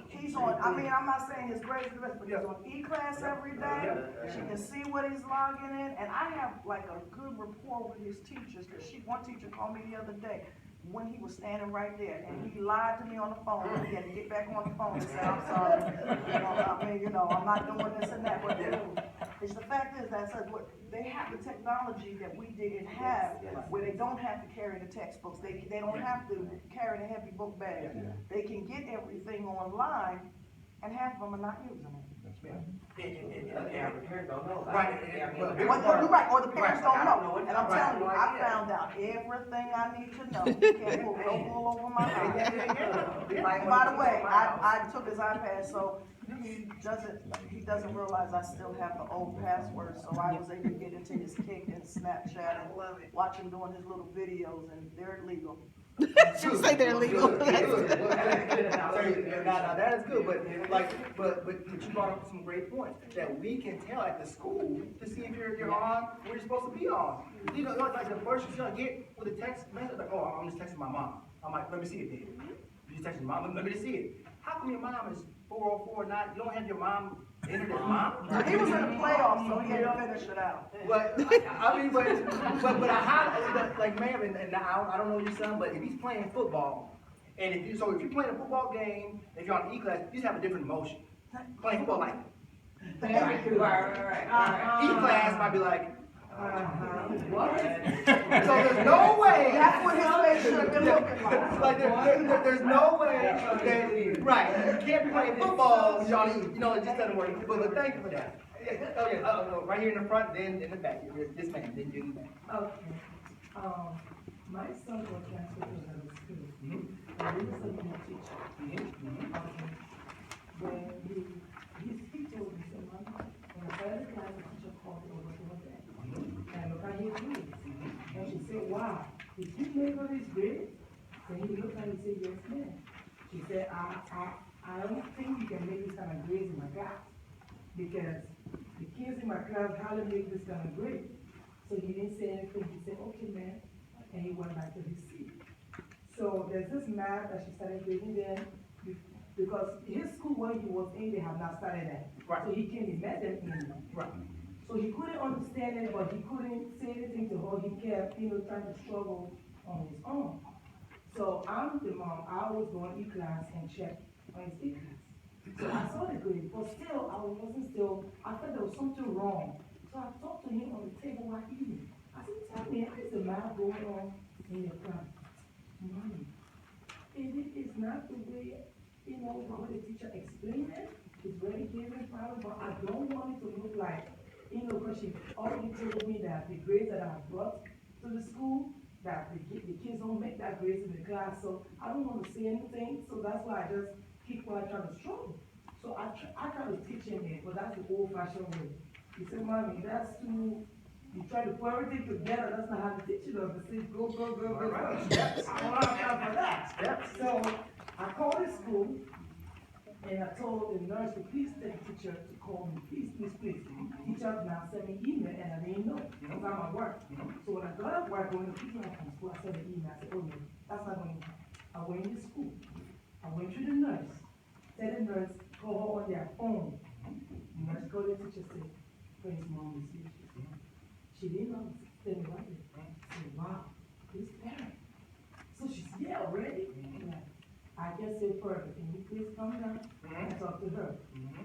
He's on, I mean, I'm not saying his grades are the best, but he's on E-Class every day. She can see what he's logging in, and I have like a good rapport with his teachers, because one teacher called me the other day when he was standing right there, and he lied to me on the phone, and he had to get back on the phone and say, I'm sorry, I'm not doing this and that, but it's the fact is that they have the technology that we didn't have, where they don't have to carry the textbooks, they don't have to carry the heavy book bag. They can get everything online, and half of them are not using it. Yeah, the parents don't know about Right, it. Or the parents don't I know. don't know what And I'm right, telling you, no I idea. found out everything I need to know. You can't pull no wool over my eyes. And by the way, I took his iPad, so he doesn't realize I still have the old password, so I was able to get into his Kick and Snapchat and watch him doing his little videos, and they're illegal. Say they're illegal. Good. Now, that is good, but you brought up some great points, that we can tell at the school to see if you're on where you're supposed to be on. You know, like the first you're gonna get with a text message, like, oh, I'm just texting my mom. I'm like, let me see it, Dave. You just texting your mom, let me just see it. How come your mom is 404, you don't have your mom entered as mom? He was in the playoffs, so he had to finish it out. But like, ma'am, and I don't know your son, but if he's playing football, and if you're playing a football game, if you're on E-Class, you just have a different emotion. Playing football, like, Right. E-Class might be like, What? so there's no way. That's what his face should have been looking like. Like, there's no way that, right, you can't be playing football, Johnny, it just doesn't work. But thank you for that. Okay, right here in the front, then in the back, this man, then you in the back. Okay. My son was transferred to another school. And he was a new teacher. Okay. When he told me, so Mom, when I started the class, the teacher called me over to her dad. And look at his grades. And she said, wow, did you make all these grades? Then he looked at me and said, yes, ma'am. She said, I don't think you can make this kind of grades in my class. Because the kids in my class hardly make this kind of grade. So he didn't say anything. He said, okay, ma'am. And he went back to his seat. So there's this math that she started grading then, because his school where he was in, they have not started that. Right. So he came, he met them in. Right. So he couldn't understand it, but he couldn't say anything to her. He kept, trying to struggle on his own. So I'm the mom. I was going E-Class and check on his E-Class. So I saw the grade, but still, I thought there was something wrong. So I talked to him on the table while eating. I said, tell me, how is the math going on in your class? Mommy, it is not the way, the way the teacher explained it. It's very given power, but I don't want it to look like, because she already told me that the grades that I brought to the school, that the kids don't make that grades in the class, so I don't want to say anything, so that's why I just keep quiet, trying to struggle. So I try to teach him it, but that's the old-fashioned way. He said, Mommy, that's too, you try to put everything together, that's not how to teach it, they say, go. Right. I don't have time for that. So I called the school, and I told the nurse to please tell the teacher to call me, please. Teacher now sent me email, and I didn't know, because I'm at work. So when I got up work, when the teacher from school, I sent an email, I said, oh no, that's not going to happen. I went to school, I went to the nurse, tell the nurse, call her on their phone. The nurse called the teacher, said, Prince mom is here. She didn't know, tell me right there. I said, wow, this parent. So she said, yeah, already? Yeah. I just said, perfect, can you please come down and talk to her?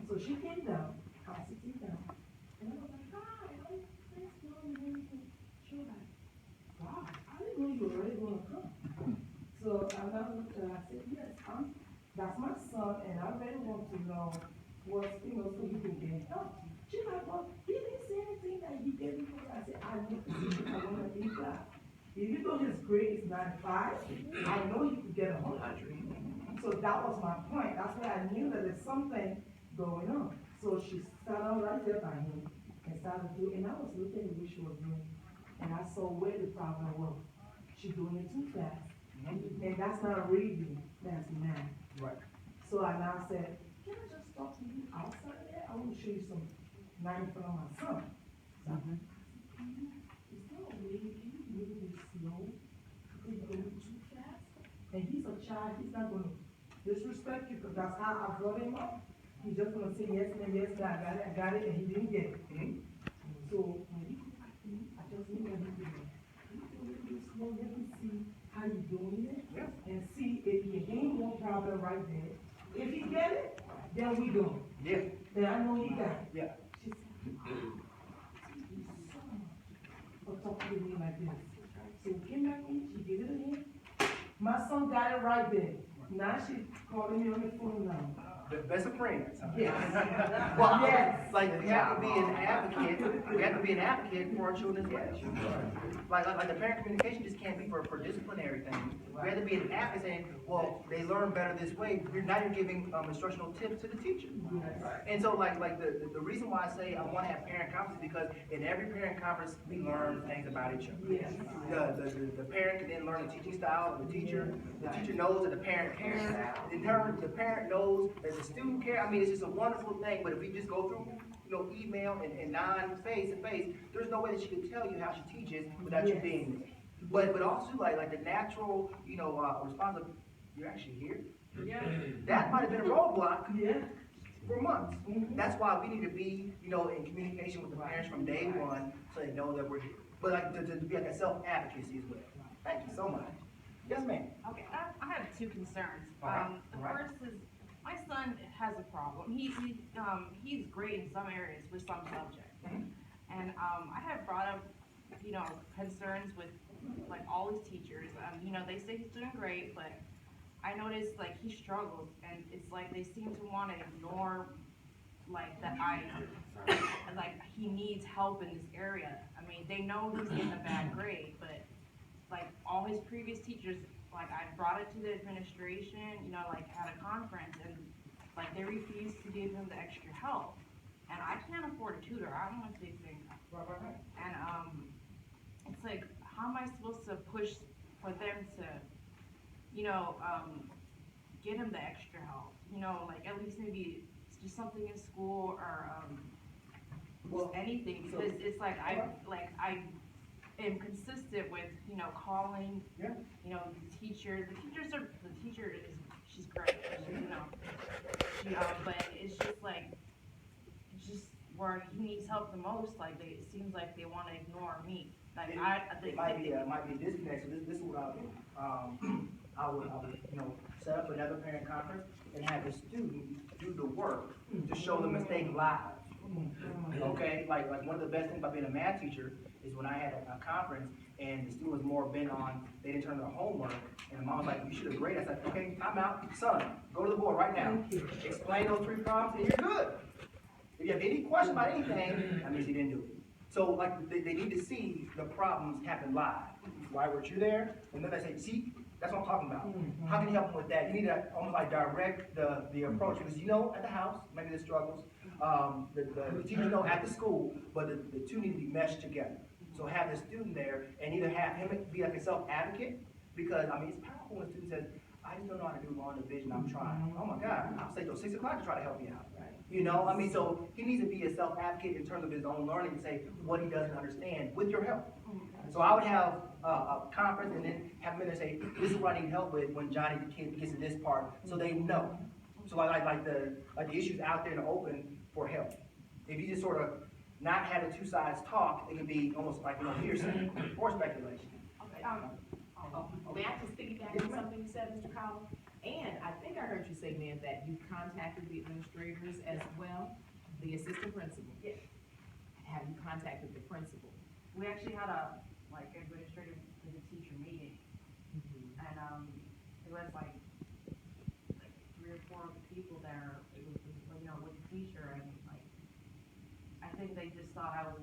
So she came down, I was sitting down, and I was like, hi, thanks, mom, she was like, wow, I didn't know you were already gonna come. So I now her, I said, yes, that's my son, and I really want to know what's, so he can get help. She's like, well, he didn't say anything that he didn't. I said, I need to see if I want to be class. Even though his grade is 95, I know he could get 100. So that was my point. That's why I knew that there's something going on. So she started right there by him and started doing, and I was looking at what she was doing, and I saw where the problem was. She's doing it too fast, and that's not reading, that's math. Right. So I now said, can I just talk to you outside there? I want to show you some math in front of my son. So I said, is there a way, can you move it slow? Because you're going too fast. And he's a child, he's not going to disrespect you, because that's how I brought him up. He's just going to say, yes, ma'am, yes, ma'am, I got it, and he didn't get it. So when he come back to me, I just knew what he did. Can you do it real slow? Let me see how you doing it, Yeah. and see if you ain't no problem right there. If he get it, then we go. Yeah. Then I know he got it. Yeah. She said, thank you so much for talking to me like this. So we came back in, she gave it to him. My son got it right there. Now she's calling me on the phone now. The best of friends. Huh? Yes. Well, Yes. like we have to be an advocate. We have to be an advocate for our children as well. Like the parent communication just can't be for disciplinary things. We have to be an advocate saying, well, they learn better this way. Now you're giving instructional tips to the teacher. And so like the reason why I say I want to have parent conferences because in every parent conference we learn things about each other. Yes. The parent can then learn the teaching style of the teacher. The teacher knows that the parent cares. In turn, the parent knows that the student cares. I mean, it's just a wonderful thing. But if we just go through, email and non-face-to-face, there's no way that she can tell you how she teaches without you being there. But also like the natural, response of, you're actually here. Yeah. That might have been a roadblock Yeah. for months. That's why we need to be, in communication with the parents from day one, so they know that we're here. But like to be like a self-advocacy as well. Thank you so much. Yes, ma'am. Okay, I have two concerns. Alright, The alright. first is, my son has a problem. He's great in some areas for some subjects. And, I have brought up, concerns with, like, all his teachers. They say he's doing great, but I noticed, like, he struggles, and it's like they seem to want to ignore, like, that like, he needs help in this area. I mean, they know he's getting a bad grade, but, like, all his previous teachers, like, I brought it to the administration, like, at a conference, and, like, they refused to give him the extra help. And I can't afford a tutor, I don't want to say things. And, it's like, how am I supposed to push for them to, get him the extra help? Like, at least maybe just something in school, or, Well, anything, so- because it's like, I am consistent with, calling, Yeah. the teacher she's great, but it's just like, where he needs help the most, like, it seems like they wanna ignore me, like, It they might be a disconnect, so this is what I'll do. I would, set up another parent conference and have the student do the work to show the mistake live. Okay, like one of the best things about being a math teacher is when I had a conference and the student was more bent on, they didn't turn their homework, and the mom was like, you should have graded. I said, okay, time out, son, go to the board right now. Explain those 3 problems and you're good. If you have any question about anything, that means you didn't do it. So like they need to see the problems happen live. Why weren't you there? And then they say, see, that's what I'm talking about. How can you help them with that? You need to almost like direct the approach, because at the house, maybe the struggles, the teachers know at the school, but the two need to be meshed together. So have the student there and either have him be like a self-advocate, because it's powerful when a student says, I just don't know how to do long division, I'm trying. Oh my God, I'll stay till 6 o'clock to try to help you out. So he needs to be a self-advocate in terms of his own learning and say what he doesn't understand with your help. So I would have a conference and then have him in there say, this is what I need help with when Johnny the kid gets to this part, so they know. So like the issues out there in the open for help. If you just sort of not have the two sides talk, it can be almost like hearsay or speculation. Okay, may I just piggyback on something you said, Mr. Collins? And I think I heard you say, ma'am, that you contacted the administrators as well, the assistant principal. Yes. Have you contacted the principal? We actually had a, administrative to the teacher meeting, and, it was like think they just thought I was,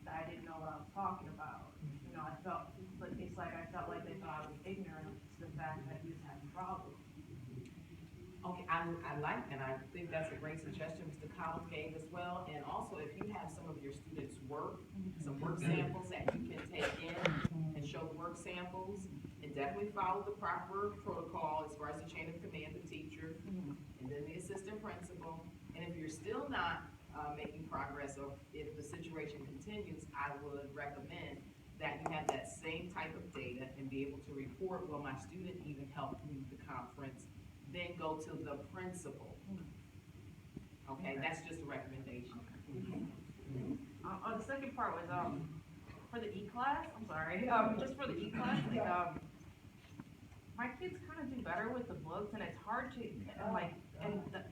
that I didn't know what I was talking about. I felt, I felt like they thought I was ignorant to the fact that he was having problems. Okay, I like, and I think that's a great suggestion Mr. Collins gave as well. And also, if you have some of your students' work, some work samples that you can take in and show the work samples, and definitely follow the proper protocol as far as the chain of command, the teacher, and then the assistant principal. And if you're still not making progress, or if the situation continues, I would recommend that you have that same type of data and be able to report, well, my student even helped me with the conference, then go to the principal. Okay, that's just a recommendation. The second part was, for the E-class, I'm sorry, just for the E-class, my kids kind of do better with the books, and it's hard to,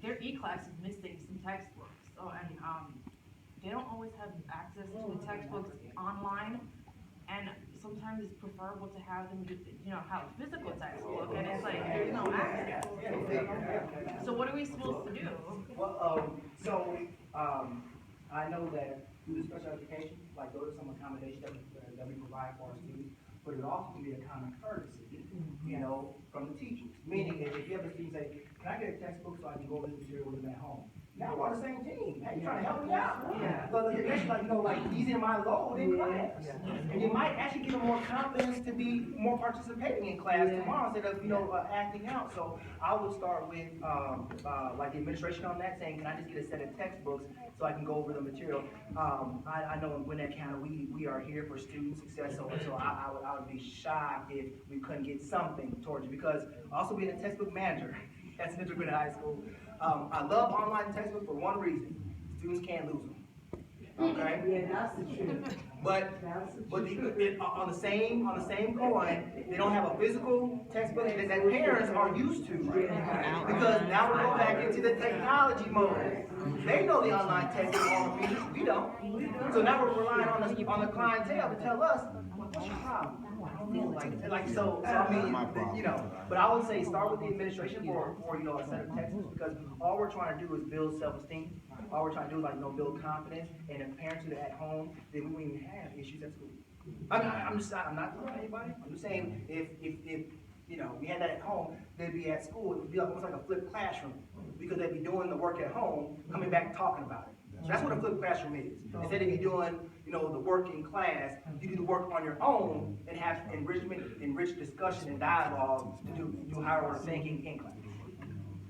their E-class is missing some textbooks, so, they don't always have access to the textbooks online, and sometimes it's preferable to have them, have a physical textbook, and it's like, there's no access. So what are we supposed to do? Well, I know that through the special education, like there is some accommodation that we provide for our students, but it also can be a common courtesy, from the teachers. Meaning, if you have a student say, can I get a textbook so I can go over this material with them at home? Now we're on the same team. Hey, you trying to help me out? Yeah. But it's easing my load in class. And it might actually give them more confidence to be more participating in class tomorrow instead of, acting out. So I would start with, the administration on that, saying, can I just get a set of textbooks so I can go over the material? I know in Gwinnett County, we are here for student success, so I would be shocked if we couldn't get something towards you, because also being a textbook manager at Central Gwinnett High School, I love online textbooks for one reason: students can't lose them. Okay. Yeah, that's the truth. But on the same coin, they don't have a physical textbook that parents are used to. Because now we're going back into the technology mode. They know the online textbook, all the features, we don't. So now we're relying on the clientele to tell us, what's your problem? But I would say start with the administration for a set of textbooks, because all we're trying to do is build self-esteem. All we're trying to do is build confidence, and if parents are at home, then we wouldn't even have issues at school. I'm not talking to anybody. I'm just saying if we had that at home, they'd be at school. It would be almost like a flipped classroom, because they'd be doing the work at home, coming back and talking about it. So that's what a flipped classroom is. Instead of you doing, the work in class, you do the work on your own and have enriched discussion and dialogue to do higher order thinking in class.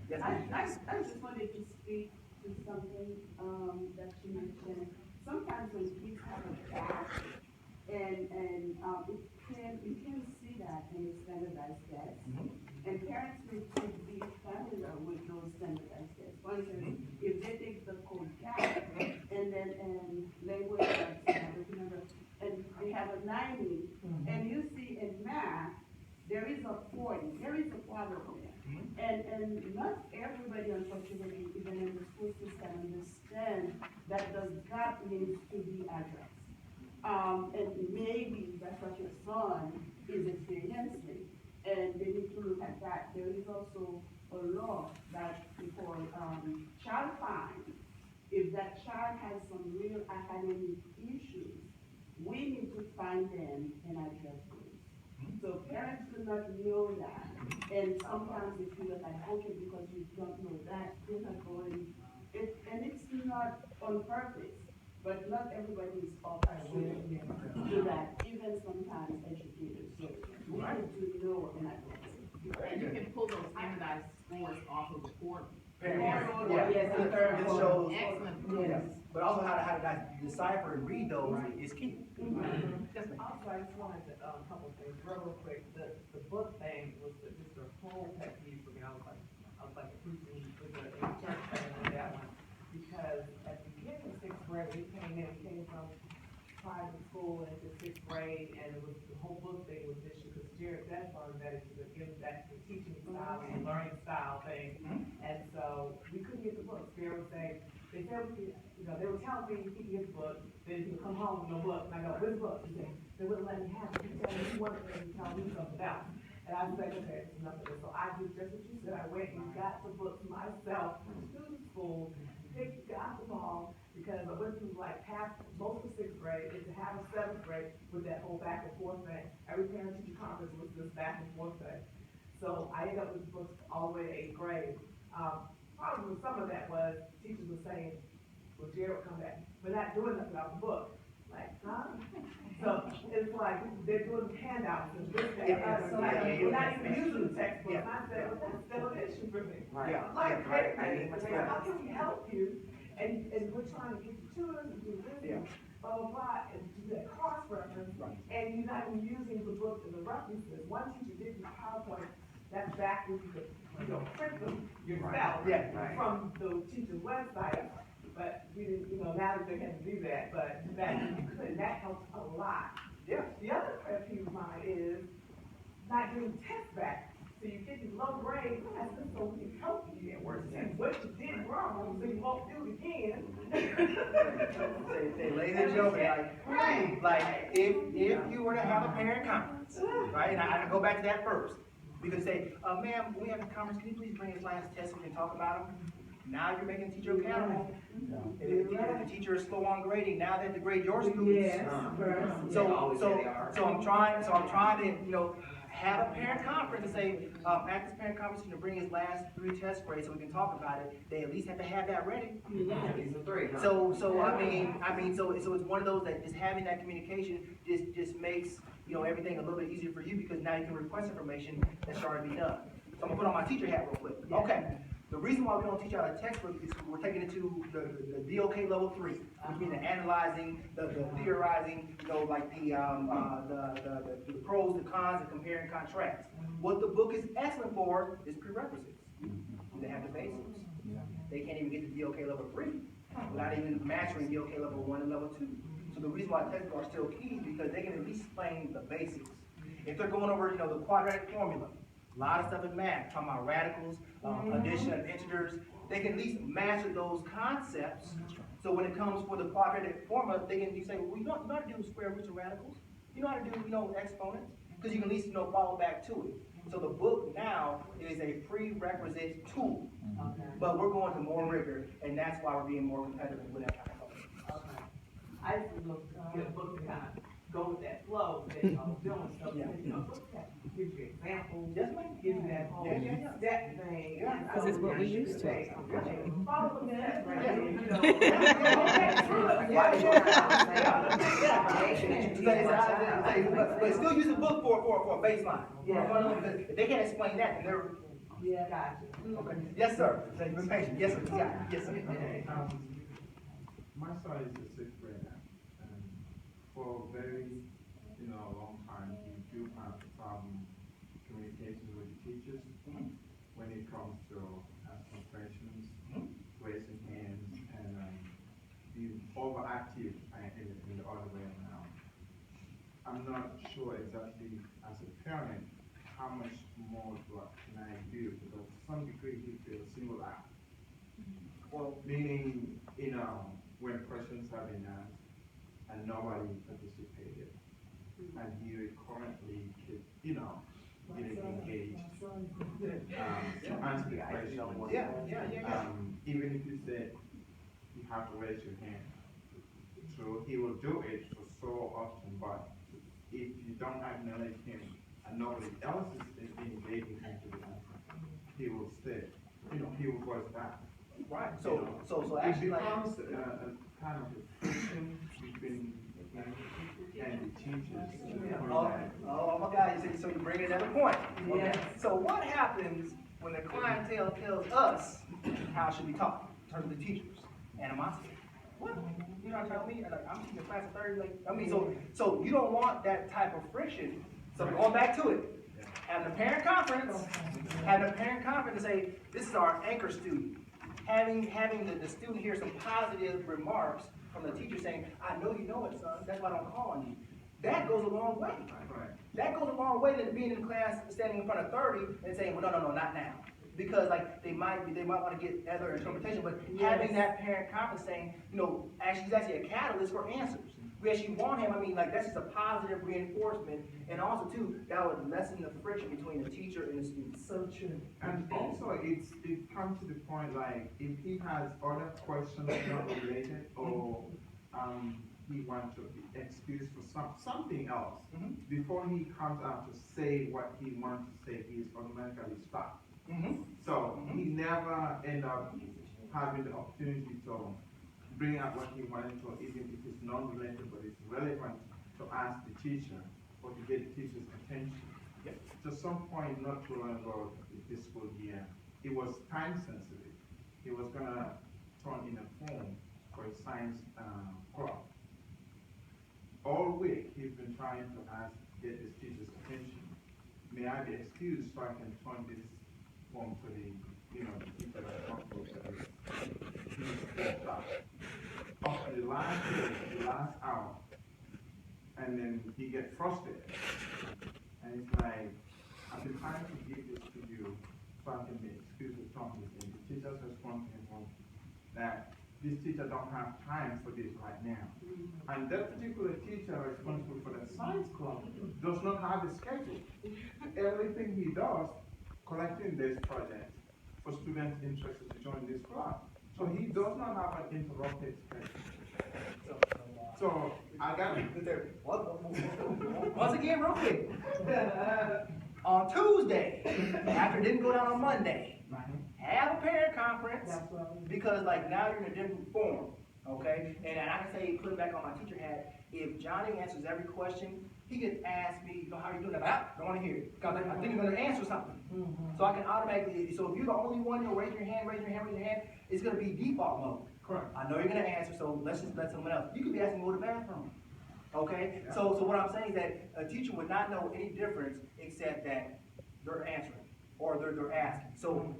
Yes, ma'am. I just wanted to speak to something, that you mentioned. Sometimes when kids have a gap, you can see that in the standardized tests. And parents need to be familiar with those standardized tests. For instance, if they take the code CAP, and language arts, and they have a 90, and you see in math, there is a 40, there is a problem there. And not everybody, unfortunately, even in the school system, understands that the gap needs to be addressed. And maybe that's what your son is experiencing, and they need to look at that. There is also a law that for child fines, if that child has some real academic issues, we need to find them and address those. So parents do not know that, and sometimes they feel like, okay, because you don't know that, they're not going, and it's not on purpose. But not everybody is aware to that, even sometimes educators. So we need to know and address it. And you can pull those standardized scores off of the portal. Yes, it shows. Excellent. Yes. But also how to decipher and read those is key. Also, I just wanted to, a couple things, real quick. The book thing was just a whole pet peeve for me. I was like preaching with the church with that one. Because at the beginning of sixth grade, we came from private school into sixth grade, and it was, the whole book thing was issue, because Jared Bedford, that is that's the teaching style and learning style thing. And so we couldn't get the books. Jared would say, they were telling me he could get the book, then he would come home with no book, and I go, where's the book? He said, they wouldn't let me have it. He said, he wanted to tell me something else. And I was like, okay, it's enough of this. So I did just what you said. I went and got the books myself to the school, got the ball, Because I went through like most of sixth grade, and to have a seventh grade with that whole back and forth thing. Every parent teacher conference was this back and forth thing. So I ended up with books all the way to eighth grade. Problem with some of that was teachers were saying, well, Jared will come back, we're not doing nothing about the book. Like, huh? So it's like, they're doing handouts and this, that, and other. So like, we're not even using the textbook. And I said, well, that's still an issue for me. Right. Like, Right. hey, how can we help you? And we're trying to get you to us and do this, and blah, blah, blah, and do that cross-reference. And you're not even using the book and the references. One teacher did the PowerPoint, that's back when you could, print them yourself from the teacher's website. But we didn't, now that they can do that, but back when you couldn't, that helps a lot. Yeah. The other pet peeve of mine is not getting tests back. So you get these low grades, I said, so we can help you get worse, and what you did wrong, so you won't do it again. They lay their joke, like, if you were to have a parent conference, right, and I go back to that first, because say, ma'am, we have a conference, can you please bring his last test so we can talk about him? Now you're making the teacher accountable. If the teacher is slow on grading, now they have to grade your students. So I'm trying to, have a parent conference and say, at this parent conference, bring his last 3 test grades so we can talk about it. They at least have to have that ready. These are 3, huh? So it's one of those that just having that communication just makes, everything a little bit easier for you, because now you can request information that's already been done. So I'm gonna put on my teacher hat real quick. Okay. The reason why we don't teach out of textbook is we're taking it to the DOK level 3, which means the analyzing, the theorizing, like the pros, the cons, and compare and contrast. What the book is excellent for is prerequisites. They have the basics. They can't even get to DOK level 3 without even mastering DOK level 1 and level 2. So the reason why textbooks are still key is because they can at least explain the basics. If they're going over, the quadratic formula, a lot of stuff in math, talking about radicals, addition of integers, they can at least master those concepts. So when it comes for the quadratic formula, they can say, well, you know how to do square roots of radicals? You know how to do, exponents? Because you can at least, follow back to it. So the book now is a prerequisite tool. But we're going to more rigor, and that's why we're being more competitive with that kind of stuff. Okay. I used to get a book and kind of go with that flow, doing stuff, book that gives you examples, Yes, ma'am. gives you that whole step thing. Yeah. This is what we used to. Follow the steps, right? But still use the book for a baseline. Yeah. If they can't explain that, then they're. Yeah, gotcha. Okay. Yes, sir. You've been patient. Yes, sir. Yeah. Yes, sir. My son is a sixth grader, and for a very, long time, we do have some communication with the teachers when it comes to asking questions, raising hands, and being overactive in the other way around. I'm not sure exactly as a parent how much more can I do, because to some degree he feels singled out. Well, meaning, when questions have been asked and nobody participated, and he currently getting engaged to answer the question. Yeah. Even if you said you have to raise your hand, so he will do it for so often. But if you don't acknowledge him and nobody else is engaging into the answer, he will stay. He will voice back. Right. So actually, it like. becomes a kind of a friction between the and the teachers. Oh my God! So you bring another point. Okay. Yes. So what happens when the clientele tells us how should we talk in terms of the teachers? Animosity. What? You know what I'm telling me? Like, I'm teaching a class of 30. So you don't want that type of friction. So going back to it, having a parent conference, and say, this is our anchor student. Having the student hear some positive remarks from the teacher saying, I know you know it, son, that's why I'm calling you. That goes a long way. Right. That goes a long way than being in class, standing in front of 30 and saying, well, no, not now. Because they might want to get other interpretation, but having that parent conference saying, actually, he's actually a catalyst for answers. we actually want him, I mean, like, that's just a positive reinforcement, and also too, that would lessen the friction between the teacher and the student. So true. And also, it comes to the point, like, if he has other questions not related, or, he wants to be excused for something else, Mhm. before he comes out to say what he wants to say, he's automatically stopped. Mm-hmm. So, he never end up having the opportunity to bring out what he wanted to, even if it's non-related, but it's relevant to ask the teacher, or to get the teacher's attention. Yep. To some point, not too long ago, this school year, it was time sensitive. He was gonna turn in a form for a science club. All week, he's been trying to get his teacher's attention. May I be excused so I can turn this form to the, the people that are responsible for this stuff. Up to the last day, the last hour, and then he gets frustrated. And it's like, I've been trying to give this to you so I can be excused with something. And the teacher's response to him that this teacher don't have time for this right now. And that particular teacher responsible for the science club does not have a schedule. Everything he does, collecting this project for students interested to join this club. So he does not have an interrupted schedule. So I got Once again, real quick. On Tuesday, after it didn't go down on Monday, have a parent conference, because like now you're in a different form, okay? And I can say, put it back on my teacher hat, if Johnny answers every question, he can ask me, how are you doing? I don't want to hear it, because I think you're going to answer something. So I can automatically, so if you're the only one, you'll raise your hand, it's going to be default mode. correct. I know you're going to answer, so let's just let someone else. You could be asking to go to the bathroom. Okay? Yeah. So what I'm saying is that a teacher would not know any difference except that they're answering or they're asking. So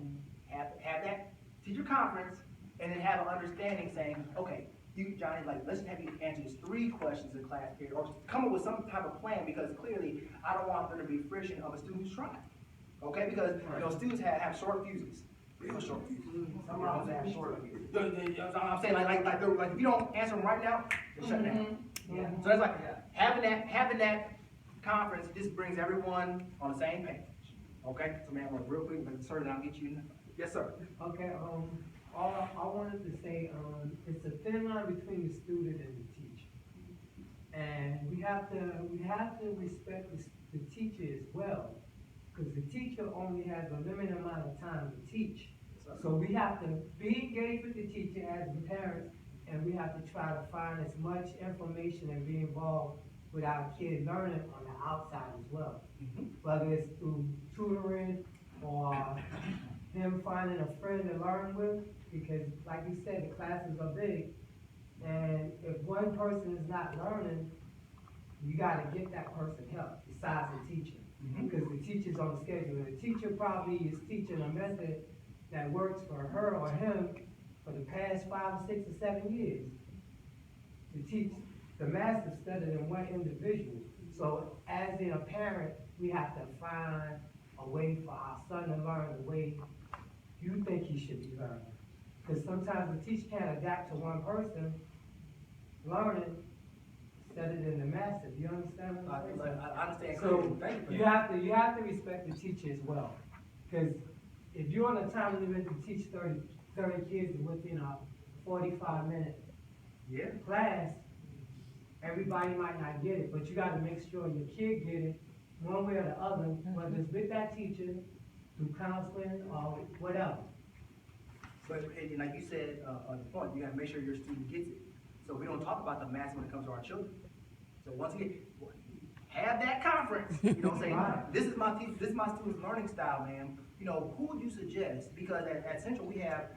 have that teacher conference and then have an understanding saying, okay, you, Johnny, like, let's have you answer just 3 questions in class period, or come up with some type of plan, because clearly I don't want there to be friction of a student who's trying. Okay? Because students have short fuses. Real short fuses. Some of them have short fuses. I'm saying like if you don't answer them right now, they shut down. Yeah. So that's like having that conference just brings everyone on the same page. Okay? So man, real quick, sir, and I'll get you. Yes, sir. Okay, all I wanted to say, it's a thin line between the student and the teacher. And we have to respect the teacher as well, because the teacher only has a limited amount of time to teach. So we have to be engaged with the teacher as the parents, and we have to try to find as much information and be involved with our kids learning on the outside as well. Whether it's through tutoring or him finding a friend to learn with, because like you said, the classes are big, and if one person is not learning, you gotta get that person help besides the teacher. Because the teacher's on the schedule, and the teacher probably is teaching a method that works for her or him for the past 5, 6, or 7 years. To teach the master study than one individual. So as in a parent, we have to find a way for our son to learn the way you think he should be learning. Because sometimes the teacher can't adapt to one person learning instead of than the master. Do you understand what I'm saying? I understand. So you have to respect the teacher as well. Because if you're on a time limit to teach 30 kids within a 45-minute class, everybody might not get it, but you gotta make sure your kid get it one way or the other, whether it's with that teacher, through counseling, or whatever. But and like you said on the point, you gotta make sure your student gets it. So we don't talk about the math when it comes to our children. So once again, have that conference. You know, say this is my student's learning style, man. You know, who would you suggest? Because at Central we have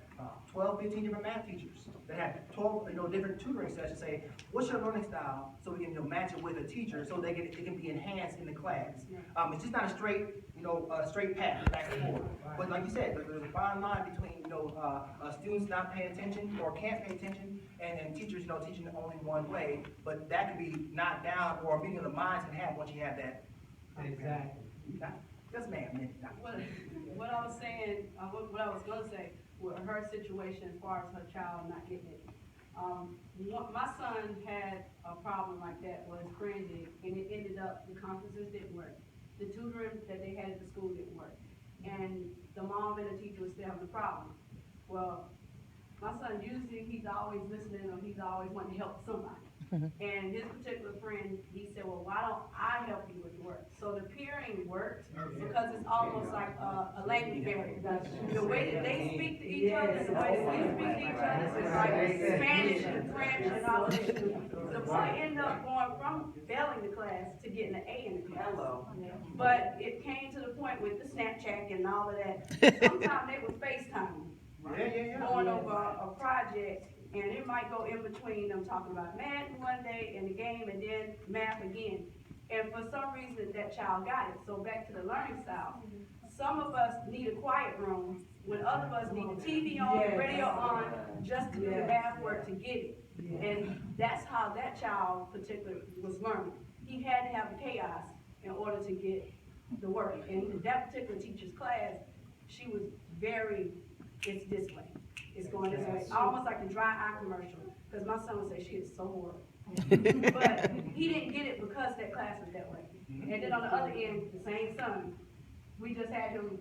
12, 15 different math teachers that have 12, different tutoring sessions. Say, what's your learning style, so we can match it with a teacher, so it can be enhanced in the class. It's just not a straight, straight path back and forth. But like you said, there's a fine line between students not paying attention or can't pay attention, and teachers, teaching only one way. But that can be knocked down, or a meeting of the minds can happen once you have that. Exactly. Yes, ma'am. What I was saying, what I was gonna say, with her situation as far as her child not getting it, My son had a problem like that, was forensic, and it ended up, the conferences didn't work. The tutoring that they had at the school didn't work. And the mom and the teacher was still having a problem. Well, my son usually, he's always listening, or he's always wanting to help somebody. And his particular friend, he said, well, why don't I help you with the work? So the peering worked, because it's almost like a language barrier. The way that they speak to each other, the way that we speak to each other, is like Spanish and French and all of this. The boy ended up going from failing the class to getting an A in the class. But it came to the point with the Snapchat and all of that, sometimes they would FaceTime, going over a project. And it might go in between them talking about Madden one day and the game, and then math again. And for some reason, that child got it. So back to the learning style. Some of us need a quiet room, when other of us need the TV on, the radio on, just to do the math work to get it. And that's how that child particularly was learning. He had to have the chaos in order to get the work. And that particular teacher's class, she was very, it's this way. It's going this way, almost like the dry eye commercial, because my son would say, she is so horrible. But he didn't get it because that class was that way. And then on the other end, the same son, we just had him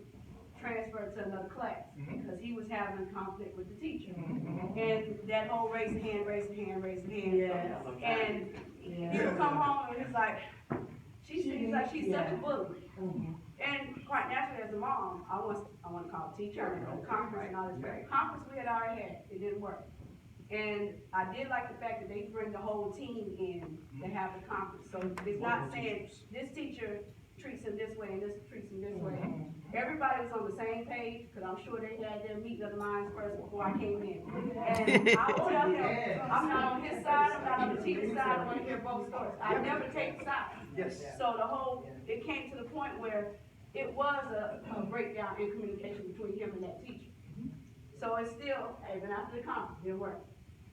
transferred to another class, because he was having conflict with the teacher. And that whole raise a hand, raise a hand, raise a hand. And he would come home and he's like, she's like, she's such a bully. And quite naturally, as a mom, I want to call a teacher, conference and all this. Conference we had already had, it didn't work. And I did like the fact that they bring the whole team in to have the conference. So it's not saying this teacher treats him this way and this treats him this way. Everybody was on the same page, because I'm sure they had their meeting of the minds first before I came in. And I will tell them, I'm not on his side, I'm not on the teacher's side, I want to hear both stories. I never take sides. Yes. So it came to the point where it was a breakdown in communication between him and that teacher. So it's still, even after the conference, it worked.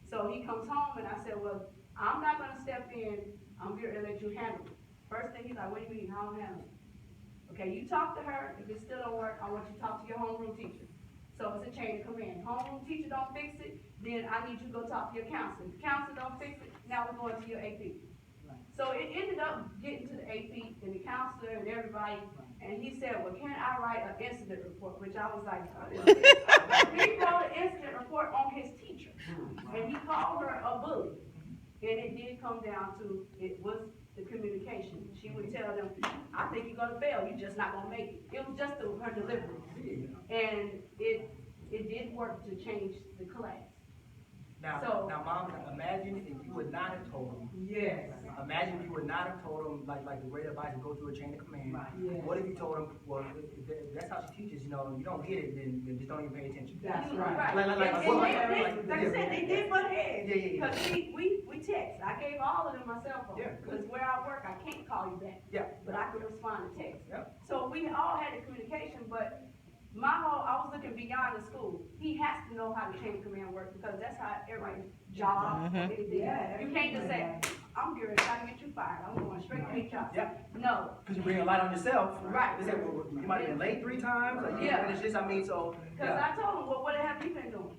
So he comes home and I said, well, I'm not gonna step in, I'm here to let you handle it. First thing he's like, what do you mean, how I'm handling it? Okay, you talk to her, if it still don't work, I want you to talk to your homeroom teacher. So it's a chain of command. Homeroom teacher don't fix it, then I need you to go talk to your counselor. If the counselor don't fix it, now we're going to your AP. So it ended up getting to the AP and the counselor and everybody, and he said, well, can I write an incident report? Which I was like, he wrote an incident report on his teacher, and he called her a bully. And it did come down to, it was the communication. She would tell them, I think you're gonna fail, you're just not gonna make it. It was just her delivery. And it did work to change the class. Now, Mom, imagine if you would not have told him. Yes. Imagine if you would not have told him, like the great advice, to go through a chain of command. Yes. What if you told him, well, if that's how she teaches, you don't get it, then just don't even pay attention. That's right. Like I said, they did butt heads. Yeah. Because we text. I gave all of them my cell phone. Yeah. Because where I work, I can't call you back. Yeah. But I can respond to text. Yeah. So we all had the communication, but I was looking beyond the school. He has to know how the chain of command works, because that's how everybody's job, anything. Yeah. You can't just say, I'm curious how to get you fired. I'm going straight to HR. Yeah. No. Because you bring a lot on yourself. Right. They say, well, you might have been late 3 times, or you Yeah. finished this, so. Because I told him, well, what have you been doing?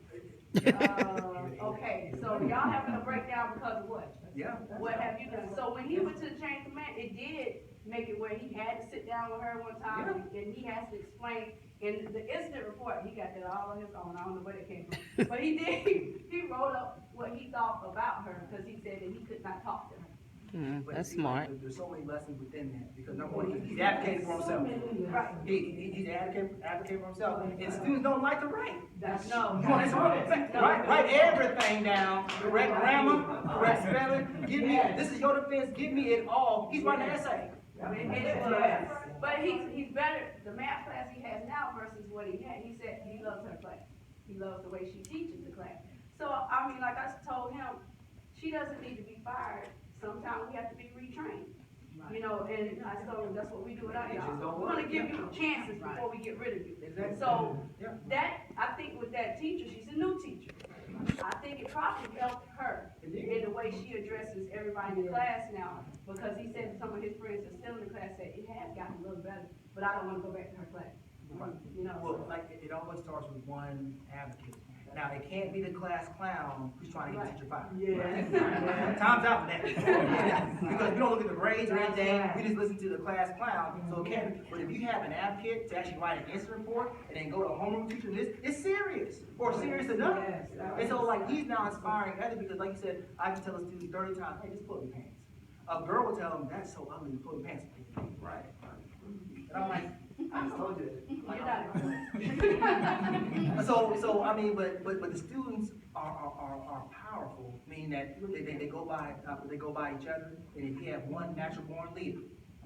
Okay, so y'all having a breakdown because of what? Yeah. What have you done? So when he went to the chain of command, it did make it where he had to sit down with her one time, and he has to explain. In the incident report, he got that all on his own. I don't know where that came from. But he did, he wrote up what he thought about her, because he said that he could not talk to her. But That's see, smart. There's so many lessons within that, because number one, he's advocating for himself. Right. He's advocating for himself, and students don't like to write. No. You want to write everything down, correct grammar, correct spelling, give me, this is your defense, give me it all. He's writing an essay. But he's better, the math class he has now versus what he had. He said he loves her class. He loves the way she teaches the class. So, I mean, like I told him, she doesn't need to be fired. Sometimes we have to be retrained. You know, and I told him that's what we do at our job. We want to give you chances before we get rid of you. So, that, I think with that teacher, she's a new teacher. I think it probably helped her in the way she addresses everybody in the class now, because he said some of his friends are still in the class said it has gotten a little better, but I don't want to go back to her class. You know. Well, like, it always starts with one advocate. Now, it can't be the class clown who's trying to get the teacher fired. Yeah. Time's out for that. Because we don't look at the grades or anything, we just listen to the class clown, so it can't be. But if you have an advocate to actually write an incident report and then go to a homeroom teacher, it's serious, or serious enough. Yes, And so like, he's now inspiring others, because like you said, I can tell a student 30 times, hey, just pull up your pants. A girl will tell him, that's so ugly, pull your pants up. Right. And I'm like, I just told you You're that. So, I mean, but the students are powerful, meaning that they go by each other, and if you have one natural born leader,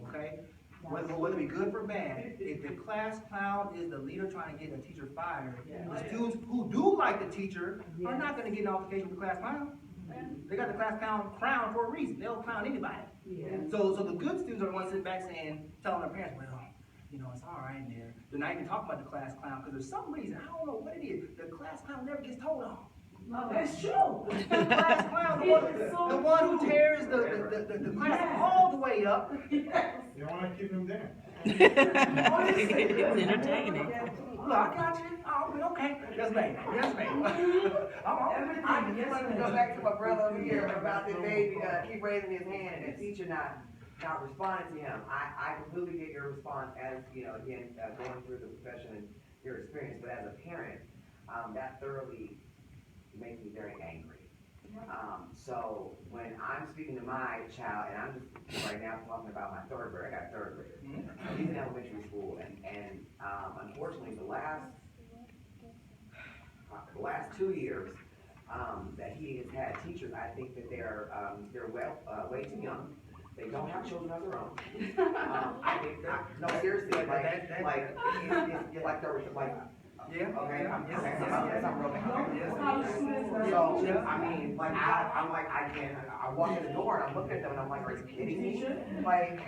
okay? Whether it be good or bad, if the class clown is the leader trying to get a teacher fired, the students who do like the teacher are not gonna get an altercation with the class clown. They got the class clown crown for a reason, they'll clown anybody. Yeah. So the good students are the ones sitting back saying, telling their parents, well, you know, it's all right in there. They're not even talking about the class clown, because there's some reason, I don't know what it is, the class clown never gets told on. That's true. The class clown, the one who tears the class all the way up. You wanna keep him there. It's entertaining. Look, I got you. Oh, okay. Yes, ma'am. Yes, ma'am. I just wanted to go back to my brother over here about the baby, keep raising his hand and the teacher not responding to him. I completely get your response as, you know, again, going through the profession and your experience, but as a parent, that thoroughly makes me very angry. So when I'm speaking to my child, and I'm just right now talking about my third grader, I got a third grader. He's in elementary school, and unfortunately, the last 2 years that he has had teachers, I think that they're way too young. They don't have children of their own. I think no, seriously, Yeah. Okay, I'm Yes, okay, yes, I'm real yes. So, I mean, like, I walk in the door and I'm looking at them and I'm like, are you kidding me? Like,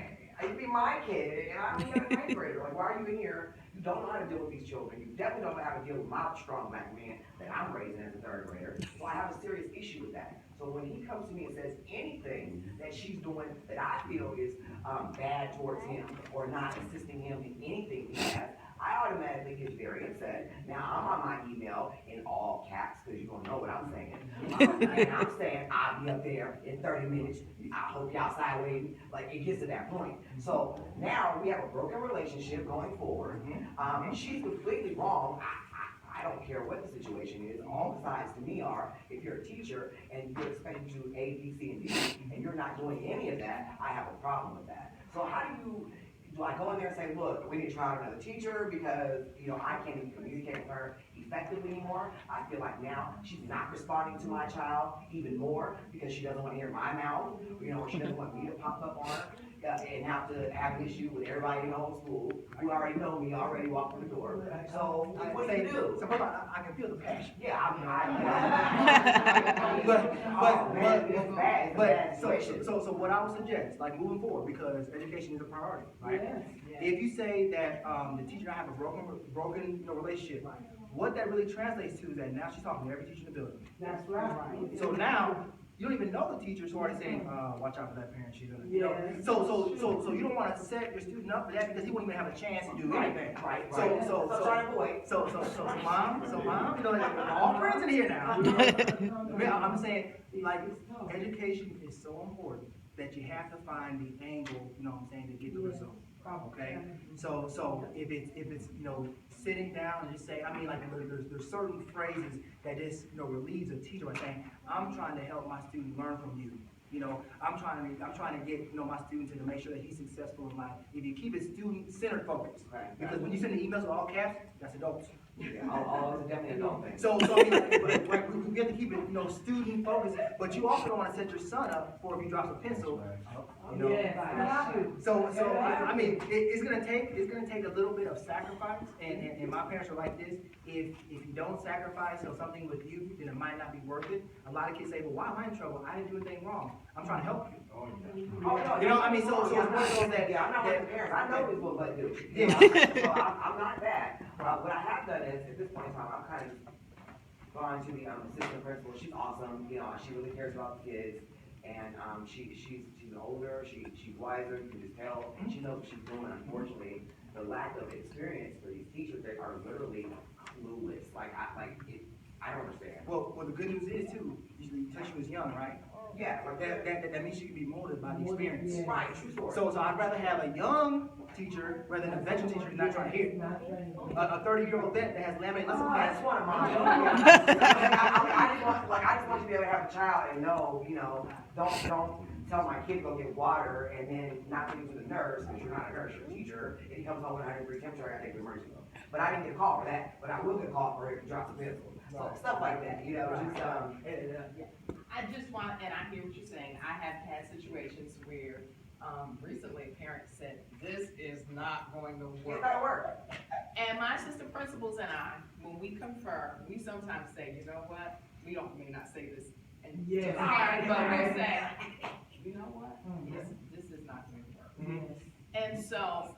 you'd be my kid, and I'm a ninth grader, like, why are you in here? You don't know how to deal with these children, you definitely don't know how to deal with my strong black man that I'm raising as a third grader, so I have a serious issue with that. So when he comes to me and says anything that she's doing that I feel is bad towards him, or not assisting him in anything he has, I automatically get very upset. Now, I'm on my email in all caps, because you're gonna know what I'm saying. And I'm saying, I'll be up there in 30 minutes, I hope y'all outside waiting, like, it gets to that point. So, now we have a broken relationship going forward. She's completely wrong. I don't care what the situation is. All the signs to me are, if you're a teacher and you're expected to do A, B, C, and D, and you're not doing any of that, I have a problem with that. So how do I go in there and say, look, we need to try out another teacher because, you know, I can't even communicate with her effectively anymore. I feel like now she's not responding to my child even more because she doesn't want to hear my mouth, you know, or she doesn't want me to pop up on her and have to have an issue with everybody in the whole school who already know me, already walked through the door. So what do you do? So I can feel the passion. Yeah, So what I would suggest, like moving forward, because education is a priority, right? Yes. If you say that the teacher and I have a broken relationship, what that really translates to is that now she's talking to every teacher in the building. That's right. So now, you don't even know the teachers who are already saying, watch out for that parent, she's gonna, you know. Yes. So you don't wanna set your student up for that because he won't even have a chance to do anything. Right. So mom, you know, like, all friends in here now. I'm saying, like, education is so important that you have to find the angle, you know what I'm saying, to get the result. Okay, so if it's you know, sitting down and just say, I mean, like there's certain phrases that just, you know, relieves a teacher by saying, I'm trying to help my student learn from you. You know, I'm trying to get, you know, my student to make sure that he's successful in life. If you keep it student-centered focus, because when you send the emails with all caps, that's adults. Yeah, all is definitely adult thing. So I mean, we have to keep it, you know, student focused, but you also don't want to set your son up for if he drops a pencil, you know. So I mean, it's gonna take a little bit of sacrifice, and my parents are like this. If you don't sacrifice, you know, something with you, then it might not be worth it. A lot of kids say, well, why am I in trouble? I didn't do anything wrong. I'm trying to help you. Oh, no, You know, I mean, so it's one of those that, I'm not like the parents. I know what what do. Yeah. So I'm not that. What I have done is, at this point in time, I'm kind of gone to the assistant principal. She's awesome. You know, she really cares about the kids, and she's older. She's wiser. You can just tell she knows what she's doing. Unfortunately, the lack of experience for these teachers, they are literally clueless. I don't understand. Well, the good news is too, you said she was young, right? Yeah, like that. That means she can be molded by the experience. Yeah. Right, true story. So I'd rather have a young teacher rather than a veteran teacher who's not trying to hear. A 30-year-old vet that has laminated lesson Oh, that's plans. one of mine. I just want you to be able to have a child and know, don't tell my kid to go get water and then not take him to the nurse, because you're not a nurse, you're a teacher, and he comes home with a 100-degree temperature, I gotta take him to emergency room. But I didn't get a call for that, but I will get a call for if he drops a pencil. So stuff like that, I just want, and I hear what you're saying, I have had situations where, recently a parent said, this is not going to It's work. gotta work. And my assistant principals and I, when we confer, we sometimes say, you know what, we may not say this, and Yes. to the parent, but we say, you know what, this is not going to work. Yes. And so,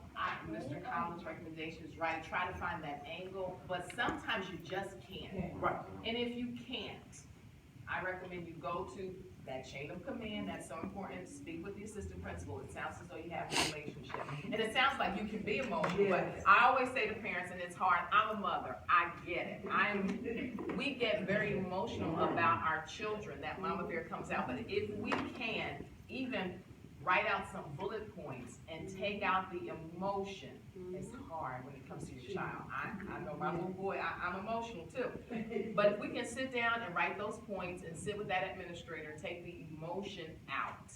Mr. Collins' recommendation is right, try to find that angle, but sometimes you just can't. Right. And if you can't, I recommend you go to that chain of command, that's so important, speak with the assistant principal, it sounds as though you have a relationship. And it sounds like you can be emotional, but I always say to parents, and it's hard, I'm a mother, I get it. We get very emotional about our children, that mama bear comes out, but if we can, even write out some bullet points and take out the emotion, it's hard when it comes to your child. I know my little boy, I'm emotional too. But if we can sit down and write those points and sit with that administrator, take the emotion out.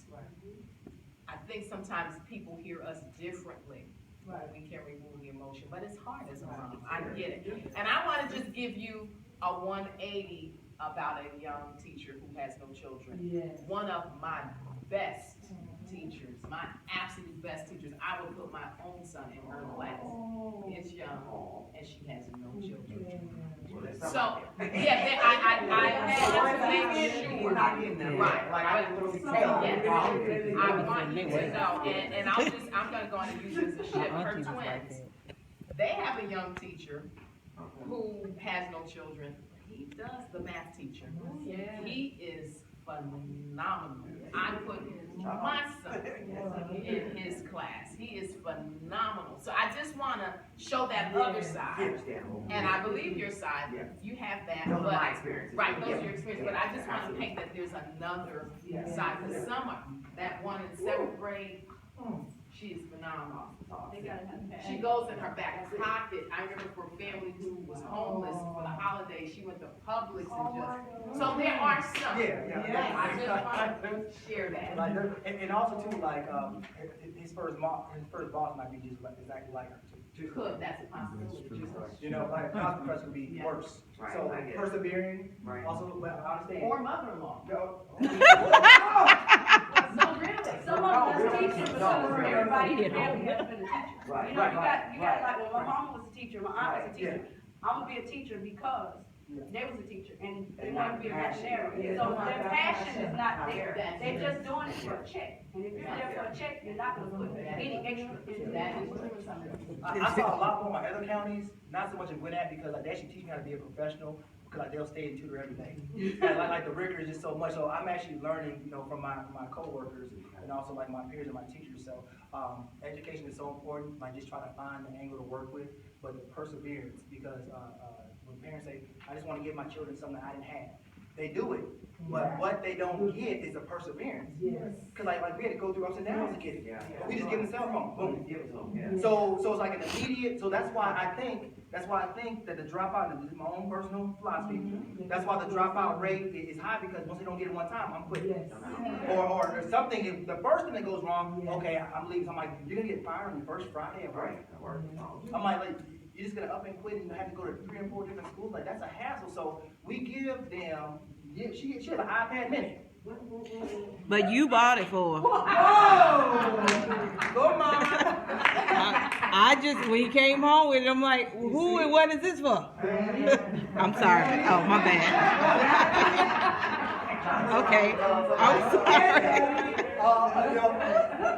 I think sometimes people hear us differently when we can remove the emotion, but it's hard as a mom, I get it. And I wanna just give you a 180 about a young teacher who has no children. Yes. One of my best teachers, my absolute best teachers, I would put my own son in her class. It's young, and she has no children. So, yeah, I had to make sure. We're not getting that. Right, Like, I didn't really tell yes, I want you to know, and I'm gonna go on and use this as shit, her twins. They have a young teacher who has no children. He does the math teacher. He is phenomenal. I put my son in his class. He is phenomenal. So I just wanna show that other side. And I believe your side, you have that, Those are but, my experiences. right, those are your experiences, but I just wanna paint that there's another side. Cause summer, that one in 7th grade, she is phenomenal. She goes in her back pocket. I remember for a family who was homeless for the holidays, she went to Publix and just, so there are some. I just want to share that. Like, and also too, like, his first boss might be just exactly like her too. Could, that's a possibility. You know, like, constant pressure would be worse. Right, So I get it. persevering, Right. also, well, I understand. Or mother-in-law. No. No, really. Some of us teachers, but some of really. everybody in the family has been a teacher. Right, You know, right, you got right. like, when my mama was a teacher, my aunt was a teacher. Yeah. I'm gonna be a teacher because they was a teacher and they And wanted to not be a passion. veterinarian. Yeah. So their passion is not there. That's They're right. just doing it for a check. And if you're there for a check, you're not gonna put any extra into That that. is true in some areas. I saw a lot more in my other counties, not so much in Gwinnett, because like, they actually teach me how to be a professional, because like, they'll stay and tutor every day. And like the rigor is just so much, so I'm actually learning, from my coworkers, and also like my peers and my teachers, so, education is so important, like just trying to find the angle to work with, but the perseverance, because, when parents say, I just wanna give my children something I didn't have, they do it, but what they don't get is the perseverance. Yes. Cause like we had to go through ups and downs as a kid. Yeah. We just give them the cell phone, boom. Give it to them, yeah. So it's like an immediate, so that's why I think that the dropout, and this is my own personal philosophy, that's why the dropout rate is high, because once they don't get it one time, I'm quitting. Yes. Or there's something, if the first thing that goes wrong, okay, I'm leaving, I'm like, you're gonna get fired on the first Friday of break. Right, that works. I'm like, you're just gonna up and quit and you have to go to 3 or 4 different schools, like that's a hassle, so we give them, she has an iPad mini. But you bought it for her. Go mom! I just, when he came home with it, I'm like, who and what is this for? I'm sorry. Oh, my bad. Okay. I'm sorry.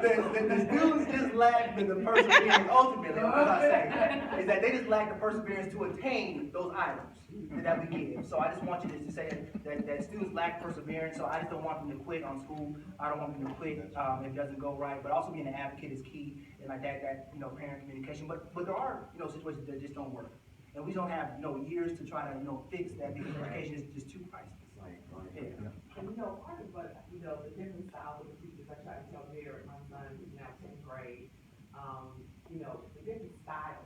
The students just lack the perseverance, ultimately, what I say, is that they just lack the perseverance to attain those items that we give. So I just want you to say that students lack perseverance, so I just don't want them to quit on school. I don't want them to quit if it doesn't go right, but also being an advocate is key, and like that parent communication. But there are, situations that just don't work. And we don't have, you know, years to try to, you know, fix that because education is just too priceless. Yeah. And you know, part of what, you know, the different styles of the teachers, I try to tell Derek, my son, who's now 10th grade, you know, the different styles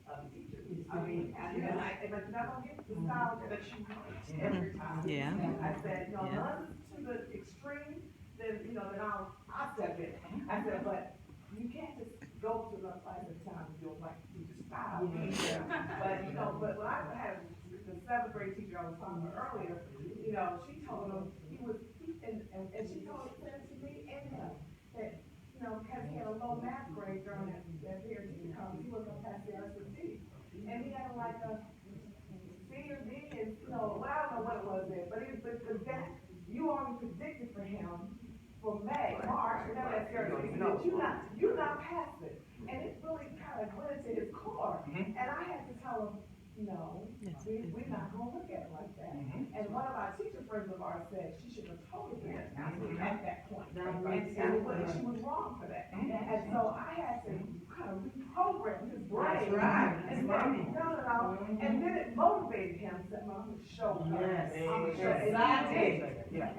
of the teachers. I mean, and I don't get the style that you want every time. Yeah. And I said, you know, Yeah. none to the extreme, then, you know, then I'll step in. I said, but you can't just go to the class at a time and you don't like the teacher's style. But, you know, but when I had the 7th grade teacher I was talking about earlier, you know, she told him, and she told it to me and him, that, you know, because he had a low math grade during that period of time, he wasn't gonna pass the SAT. And he had like a C or D, and, you know, well, I don't know what it was then, but it was, because that, you already predicted for him for March, whenever that period is, that you're not past it. And it really kind of went into his core. And I had to tell him, no, we're not gonna look at it like that. And one of our teacher friends of ours said she should have told him at that point. And she was wrong for that. And so I had to kind of reprogram his brain. And say, no. And then it motivated him, said, well, I'm gonna show her. I'm gonna show her. And I did.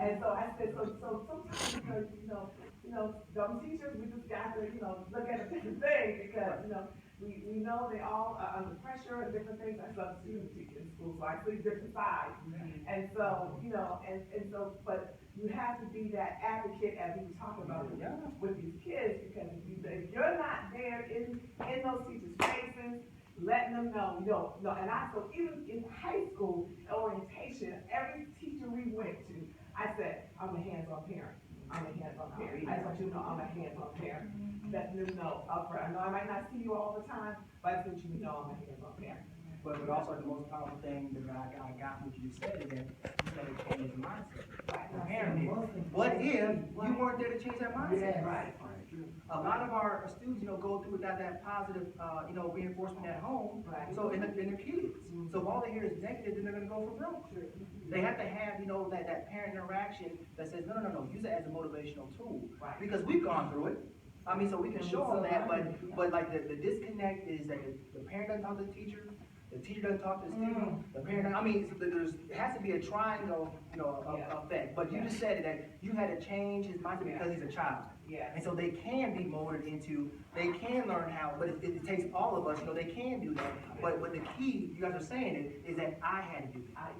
And so I said, so sometimes because, you know, dumb teachers, we just got to, you know, look at a different thing because, you know, we know they all are under pressure and different things. I substitute teaching in school, so I see different sides. And so, you know, and so, but you have to be that advocate as we were talking about with these kids, because if you're not there in those teachers' faces, letting them know, and so even in high school orientation, every teacher we went to, I said, I'm a hands-on parent. I'm a hands-on parent. I just want you to know I'm a hands-on parent. Let them know upfront. I know I might not see you all the time, but I just want you to know I'm a hands-on parent. But also the most powerful thing that I got what you said is that you got to change the mindset. The parent is. What if you weren't there to change that mindset? Right. A lot of our students, go through that positive, reinforcement at home. So in their kids. So if all they hear is negative, then they're going to go for broke. They have to have, that parent interaction that says, no, use it as a motivational tool. Because we've gone through it. I mean, so we can show them that, but like the disconnect is that the parent doesn't talk to the teacher doesn't talk to the student, the parent, it has to be a triangle, effect. But you just said it, that you had to change his mindset because he's a child. And so they can be molded they can learn how, but it takes all of us, they can do that. But the key, you guys are saying is that I had to do that.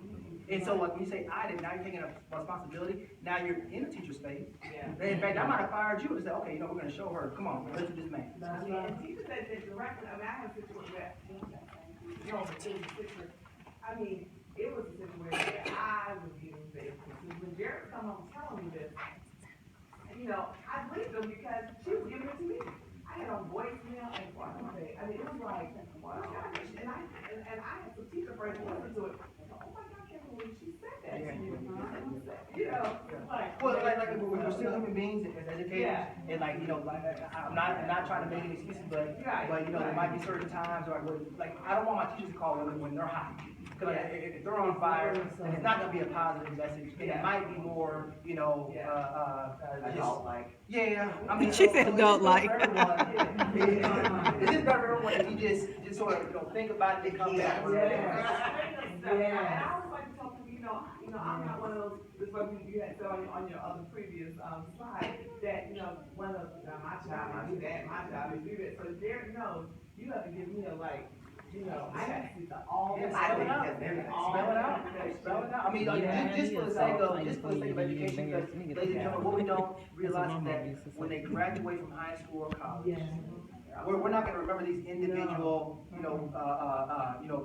And so like when you say I did, now you're taking a responsibility, now you're in the teacher space. In fact, I might have fired you and said, okay, we're gonna show her, come on, let's do this man. And teachers that directly, I have a situation where, I mean, it was a situation where I was getting this. When Jared come home telling me this, I believed him because she was giving it to me. I had a voicemail and what I mean, it was like, well, and I had some teacher friends who listened to it. Oh my God, I can't believe she said that to me. Like we're still human beings as educators, and I'm not trying to make any excuses, but there might be certain times where I don't want my teachers to call when they're hot. Because if they're on fire, then it's not gonna be a positive message. And it might be more, adult-like. I mean, She said adult-like. It's just better for everyone if you just sort of think about it and come back. And I always like to tell people, I'm not one of those, this is what you had said on your other previous slide, that, one of my job, I do that, my job is do that. So Derek knows, you have to give me I have to see all this. Spell it out. I mean, just for the sake of education, because ladies and gentlemen, what we don't realize is that when they graduate from high school or college, we're not going to remember these individual,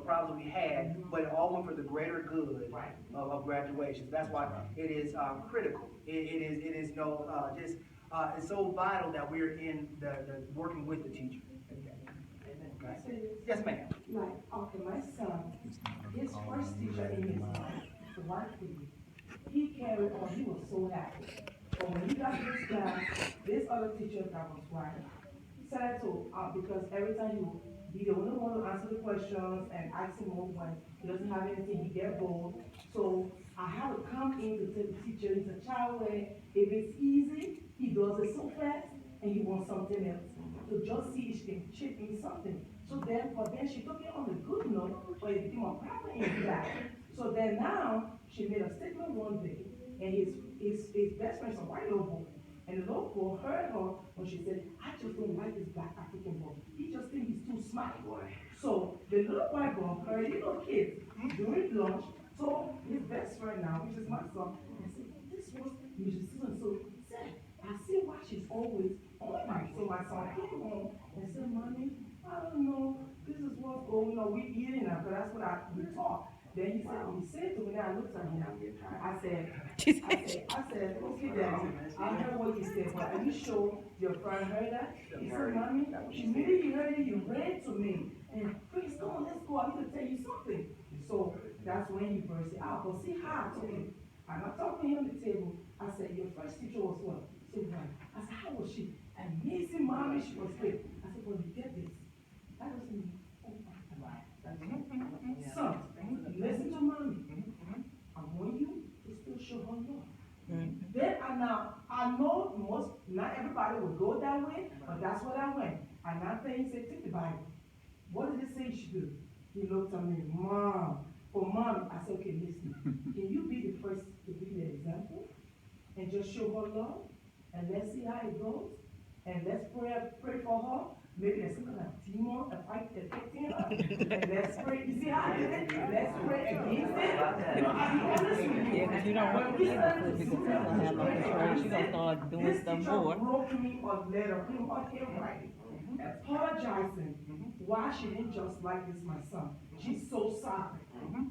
problems we had, but it all went for the greater good of graduation. That's why it is critical. It is it's so vital that we're in the working with the teacher. Okay. Yes, ma'am. My son, his first teacher in his life, the white lady, he carried on, he was so happy. But when he got to this class, this other teacher that was white, said to, because every time he would be the only one to answer the questions and ask him when he doesn't have anything, he get bored. So I had to come in to tell the teacher, he's a child where if it's easy, he does it so fast and he wants something else. So just see if she can chip in something. So then she took it on the good note, but but it became a problem in class. So then now, she made a statement one day, and his best friend's a white little boy. And the little boy heard her when she said, I just don't like this black African boy. He just thinks he's too smart. So the little white boy heard, you know, kids, during lunch, told his best friend now, which is my son, and said, this was Mrs. Susan. So said, I see why she's always on my. So my son came home and said, Mommy, I don't know, this is what's going on. We eating now, because that's what we talk. Then he said to me, I looked at him, I said, okay, Daddy, I heard what you said, but are you sure your friend heard that? He said, Mommy, immediately you heard it, you ran to me, and please come on, let's go, I need to tell you something. So that's when he burst it out, but see how I told him. And I talked to him at the table, I said, your first teacher was what? He said, right. I said, how was she? Amazing, Mommy, she was great. I said, well, you get this. That doesn't mean, oh my God. Son, listen to Mommy. I want you to still show her love. Then I know not everybody will go that way, but that's what I went. And I think he said, take the Bible. What did it say you should do? He looked at me, Mom. For Mom, I said, okay, listen. Can you be the first to be the example? And just show her love? And let's see how it goes. And let's pray for her. Maybe there's some kind of demon affecting her. And let's pray. You see how it is? Let's pray against it. I'll be honest with you. Yeah, because you don't want people to because she's gonna have no control. She's gonna start doing stuff more. This teacher wrote me a letter, put her handwriting, apologizing why she didn't just like this my son. She's so sorry.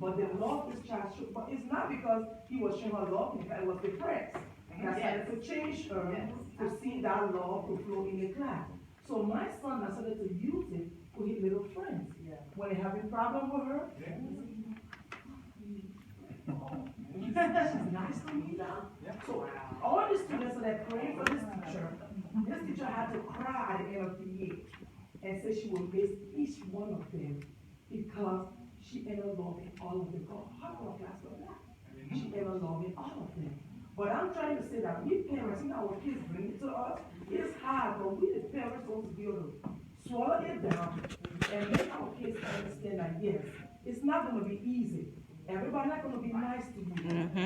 But the love this child showed, but it's not because he was showing her love, it was the friends. That started to change her to see that love to flow in the class. So my son decided to use it with his little friends. When they having problem with her, she's nice to me now. So all the students that praying for this teacher had to cry at the end of the year and say she will miss each one of them because she ended up loving all of them. Her class for that. She ended up loving all of them. But I'm trying to say that we parents, you know, our kids bring it to us. It's hard, but we the parents supposed to be able to swallow it down and make our kids understand that yes, it's not going to be easy. Everybody's not going to be nice to you.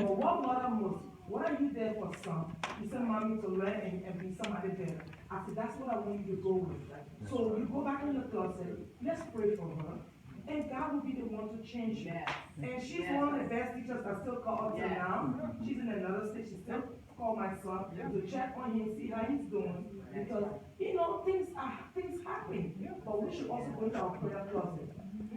But what mother most? What are you there for, son? You said, Mommy, to learn and be somebody better. I said, that's what I want you to go with. So you go back in the closet, let's pray for her. And God will be the one to change you. And she's one of the best teachers I still call her now. She's in another state. She still call my son to check on him, see how he's doing. Because, you know, things happen. But we should also go into our prayer closet.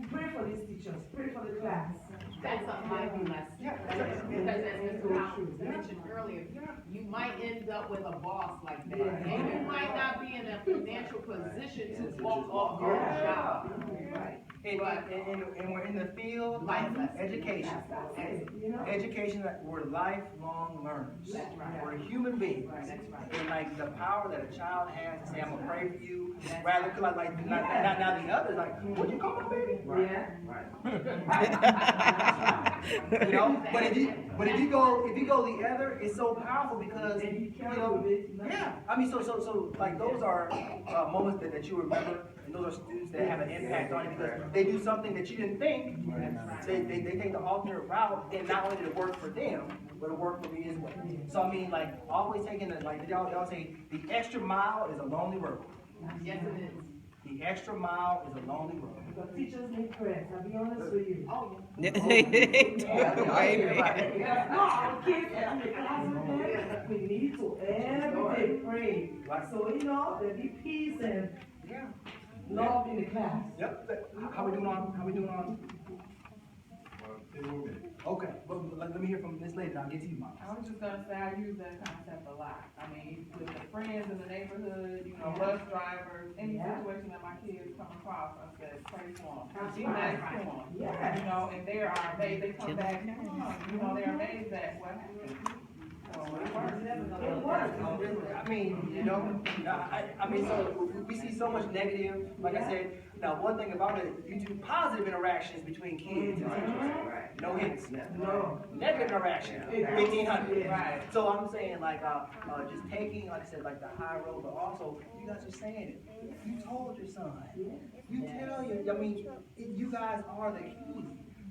Pray for these teachers. Pray for the class. That's something I'd be less. Because as Mr. Howard mentioned earlier, you might end up with a boss like that. And you might not be in a financial position to walk off your job. And we're in the field of education. Education, we're lifelong learners. That's right. We're human beings. That's right. And like the power that a child has to say, I'm gonna pray for you, rather like now the others like, what you call my baby? Yeah. You know, but if you go the other, it's so powerful because you know, yeah. I mean, so like those are moments that you remember, and those are students that have an impact on you because they do something that you didn't think. They take the alternate route, and not only did it work for them, but it worked for me as well. So I mean, like always taking the y'all say the extra mile is a lonely road. Yes, it is. The extra mile is a lonely road. But teachers need prayers, I'll be honest with you. Oh, No, our kids in the classroom, we need to every day pray. So, you know, there be peace and love in the class. Yep. How we doing on? Okay, but let me hear from Miss Lady, I'll get to you, Mom. I was just gonna say, I use that concept a lot. I mean, with the friends in the neighborhood, you know, bus drivers, any situation that my kids come across, I said, pray for them. Be nice to them. Yeah. You know, and they are amazed, they come back, you know, they're amazed at what happened. So it works. I mean, you know, I mean, so we see so much negative. Like I said, Now, one thing about it, you do positive interactions between kids and teachers. No hits. No. Negative interaction, Yeah. 1,500. Right. So I'm saying like, just taking, like I said, like the high road, but also, you guys are saying it. You told your son. You tell your, I mean, you guys are the key.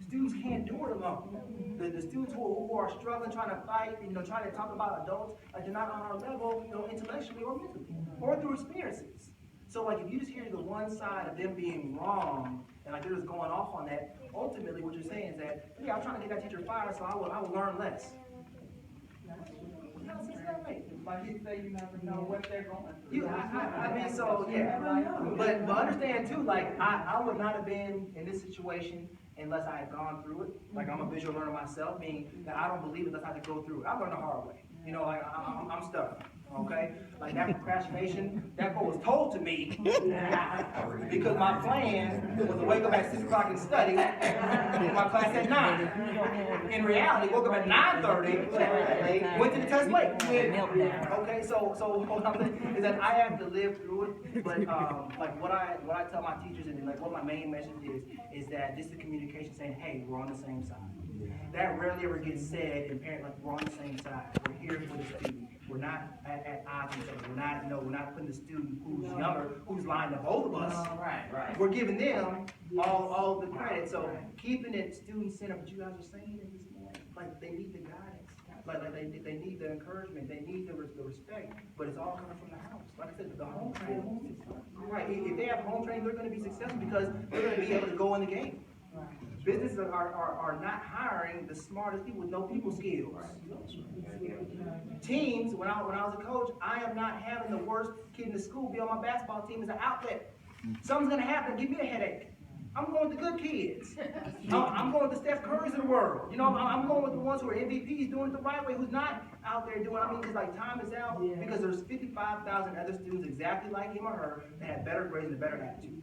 Students can't do it alone. The students who are struggling, trying to fight, trying to talk about adults, like they're not on our level, intellectually or mentally, or through experiences. So like, if you just hear the one side of them being wrong, and like they're just going off on that, ultimately what you're saying is that, yeah, I'm trying to get that teacher fired, so I will learn less. What sense does that make? Like you say, you never know what they're going through. I mean, so, yeah. But understand too, like, I would not have been in this situation unless I had gone through it. Like, I'm a visual learner myself, meaning that I don't believe it unless I have to go through it. I learned the hard way. Like, I'm stuck. Okay? Like that procrastination, that what was told to me because my plan was to wake up at 6 o'clock and study in my class at 9. In reality, woke up at 9:30, went to the test late. Okay, so what I'm saying is that I have to live through it, but like what I tell my teachers and like what my main message is that just the communication saying, hey, we're on the same side. That rarely ever gets said in parent, like we're on the same side. We're here for the student. We're not at odds with each other. We're not putting the student who's younger, who's lying to both of us. Right. We're giving them all the credit. So keeping it student centered, but you guys are saying it this morning, like they need the guidance. Like they need the encouragement, they need the respect, but it's all coming from the house. Like I said, the home training. Right. If they have home training, they're going to be successful because they're going to be able to go in the game. Businesses are not hiring the smartest people with no people skills. Teams, when I was a coach, I am not having the worst kid in the school be on my basketball team as an outlet. Something's gonna happen, give me a headache. I'm going with the good kids. I'm going with the Steph Currys of the world. I'm going with the ones who are MVPs doing it the right way, who's not out there doing, because like time is out, because there's 55,000 other students exactly like him or her that have better grades and a better attitude.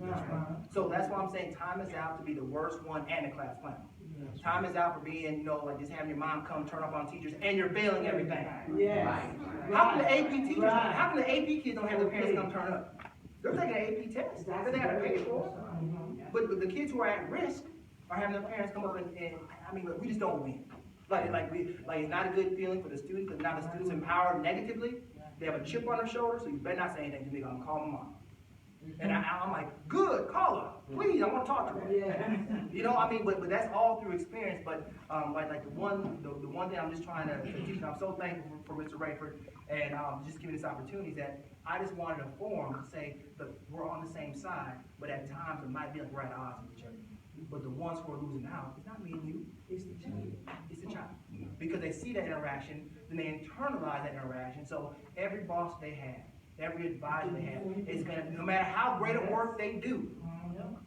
So that's why I'm saying time is out to be the worst one and the class clown. Time is out for being, like just having your mom come turn up on teachers and you're failing everything. How can the AP teachers, how can the AP kids don't have their parents come turn up? They're taking an AP test that they got to pay for. But the kids who are at risk are having their parents come up and I mean, we just don't win. Like it's not a good feeling for the students, because now the students empowered negatively. They have a chip on their shoulder, so you better not say anything to me. I'm gonna call my mom. And I'm like, good, call her, please. I want to talk to her. But that's all through experience. But like the one thing I'm just trying to teach, and I'm so thankful for Mr. Rayford and just giving this opportunity, is that I just wanted a forum to say that we're on the same side, but at times it might be like we're at odds with each other. But the ones who are losing out, it's not me and you, it's the child. It's the child. Because they see that interaction, then they internalize that interaction. So every boss they have, every advisor they have, is gonna, no matter how great a work they do,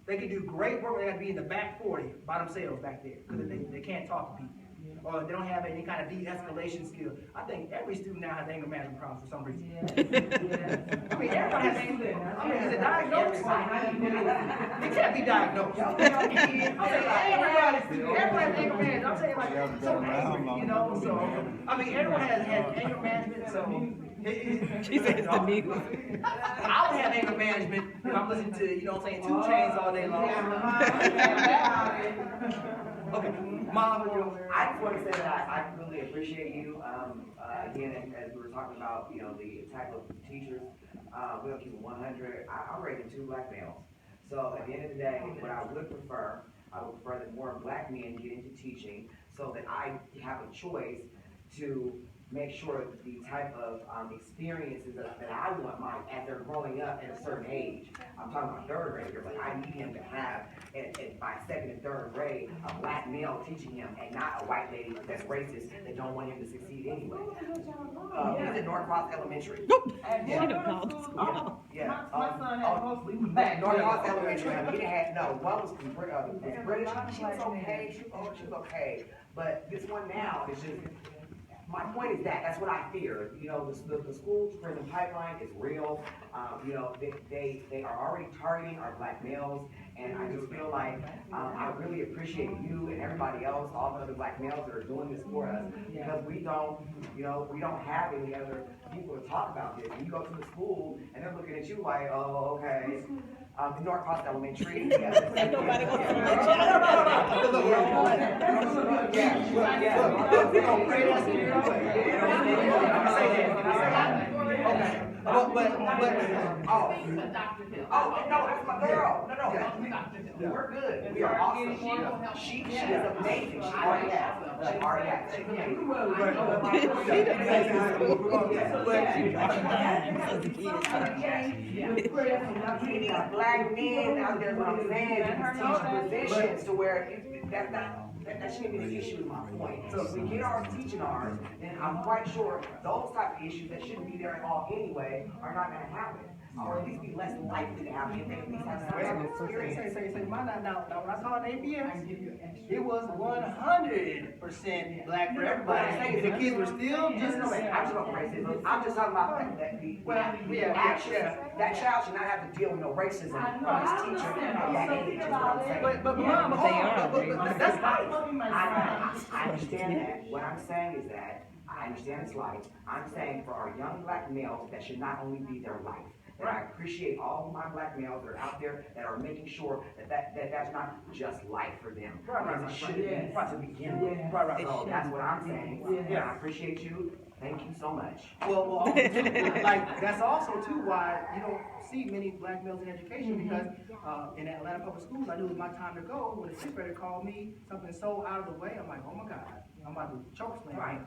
they can do great work, but they gotta be in the back 40 by themselves back there, because they can't talk to people. Or they don't have any kind of de-escalation skill. I think every student now has anger management problems for some reason. I mean, everybody has anger. I mean, is it diagnosed? It can't be diagnosed. I'm saying everybody has anger management. I'm saying like so angry, so I mean everyone has anger management, so She says to me. I would have anger management if I'm listening to, 2 Chainz all day long. Okay, Mom, I just want to say that I really appreciate you. Again, as we were talking about, the type of teachers, we don't keep it 100. I'm raising 2 black males. So at the end of the day, what I would prefer that more black men get into teaching, so that I have a choice to make sure that the type of experiences that I want as they're growing up at a certain age. I'm talking about 3rd graders. Like I need him to have, by 2nd and 3rd grade, a black male teaching him, and not a white lady that's racist that don't want him to succeed anyway. He's at Norcross Elementary. She don't call the school. Yeah. My son had mostly was Back Norcross Elementary. I mean, he had one was British. She was okay. She was okay. But this one now is just. My point is that's what I fear. The school to prison pipeline is real. They are already targeting our black males, And I just feel like, I really appreciate you and everybody else, all the other black males that are doing this for us. Because we don't, you know, we don't have any other people to talk about this. You go to the school and they're looking at you like, oh, okay. North Cross Elementary. Yeah. Ain't nobody gonna see my Dr. Hill. Oh, no, that's my girl. No, we're good. We are awesome. She is amazing. She already has. She already has. She's amazing. We need black men out there, what I'm saying, in teaching positions to where that shouldn't be the issue, is my point. So if we get ours teaching ours, then I'm quite sure those type of issues that shouldn't be there at all anyway are not gonna happen. Or at least be less likely to happen if they at least have some type of experience. Now, when I saw an APS, it was 100% black for everybody. The kids were still just. I'm just talking racism. I'm just talking about that the action, that child should not have to deal with no racism from his teacher at that age, is what I'm saying. But mom, that's right. I understand that. What I'm saying is that I understand it's life. I'm saying for our young black males, that should not only be their life. And I appreciate all of my black males that are out there that are making sure that's not just life for them. Because it shouldn't be to begin with. So that's what I'm saying. Yeah, I appreciate you. Thank you so much. Well, like, that's also too why you don't see many black males in education, because in Atlanta public schools, I knew it was my time to go. When a sixth grader called me something so out of the way, I'm like, oh my God, I'm about to choke slam. Right.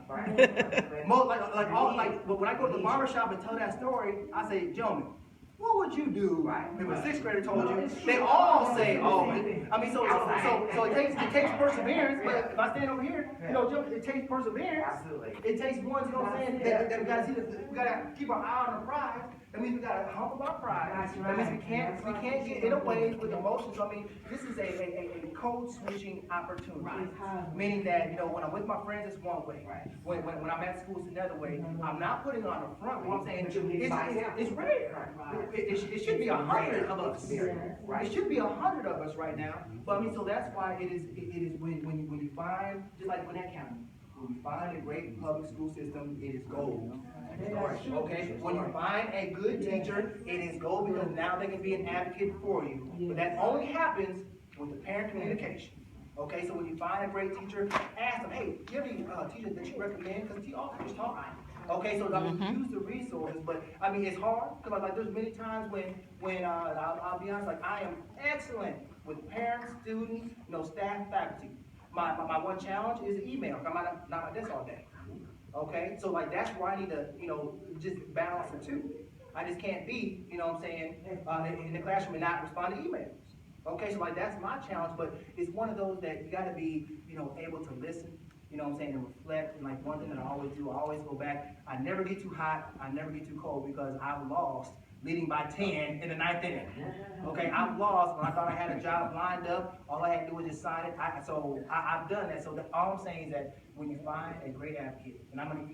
But when I go to the barbershop and tell that story, I say, gentlemen, what would you do if a sixth grader told you? They all say, oh, I mean, so it takes perseverance. But if I stand over here, you know, it takes perseverance. Absolutely. It takes ones, you know what I'm saying, that we gotta see we gotta keep our eye on the prize. That means we gotta humble our pride. That means we can't get in a way with emotions. I mean, this is a code switching opportunity. Meaning that, you know, when I'm with my friends, it's one way. When I'm at school, it's another way. I'm not putting on the front. What I'm saying, it's rare. It should be 100 of us. It should be 100 of us right now. But I mean, so that's why it is when you find, just like Gwinnett County, when you find a great public school system, it is gold. Okay, when you find a good teacher, it is gold, because now they can be an advocate for you. But that only happens with the parent communication. Okay, so when you find a great teacher, ask them, hey, do you have any teachers that you recommend? Because all teachers talk. Okay, so I mean, use the resources, but I mean, it's hard, because like there's many times when I'll be honest, like I am excellent with parents, students, you know, staff, faculty. My one challenge is email. I'm not like this all day. Okay, so like that's where I need to, you know, just balance the two. I just can't be, you know what I'm saying, in the classroom and not respond to emails. Okay, so like that's my challenge, but it's one of those that you gotta be, you know, able to listen, you know what I'm saying, and reflect. And like one thing that I always do, I always go back. I never get too hot, I never get too cold, because I've lost leading by 10 in the 9th inning. Okay, I've lost when I thought I had a job lined up. All I had to do was just sign it. I've done that. So all I'm saying is that when you find a great advocate, and I'm gonna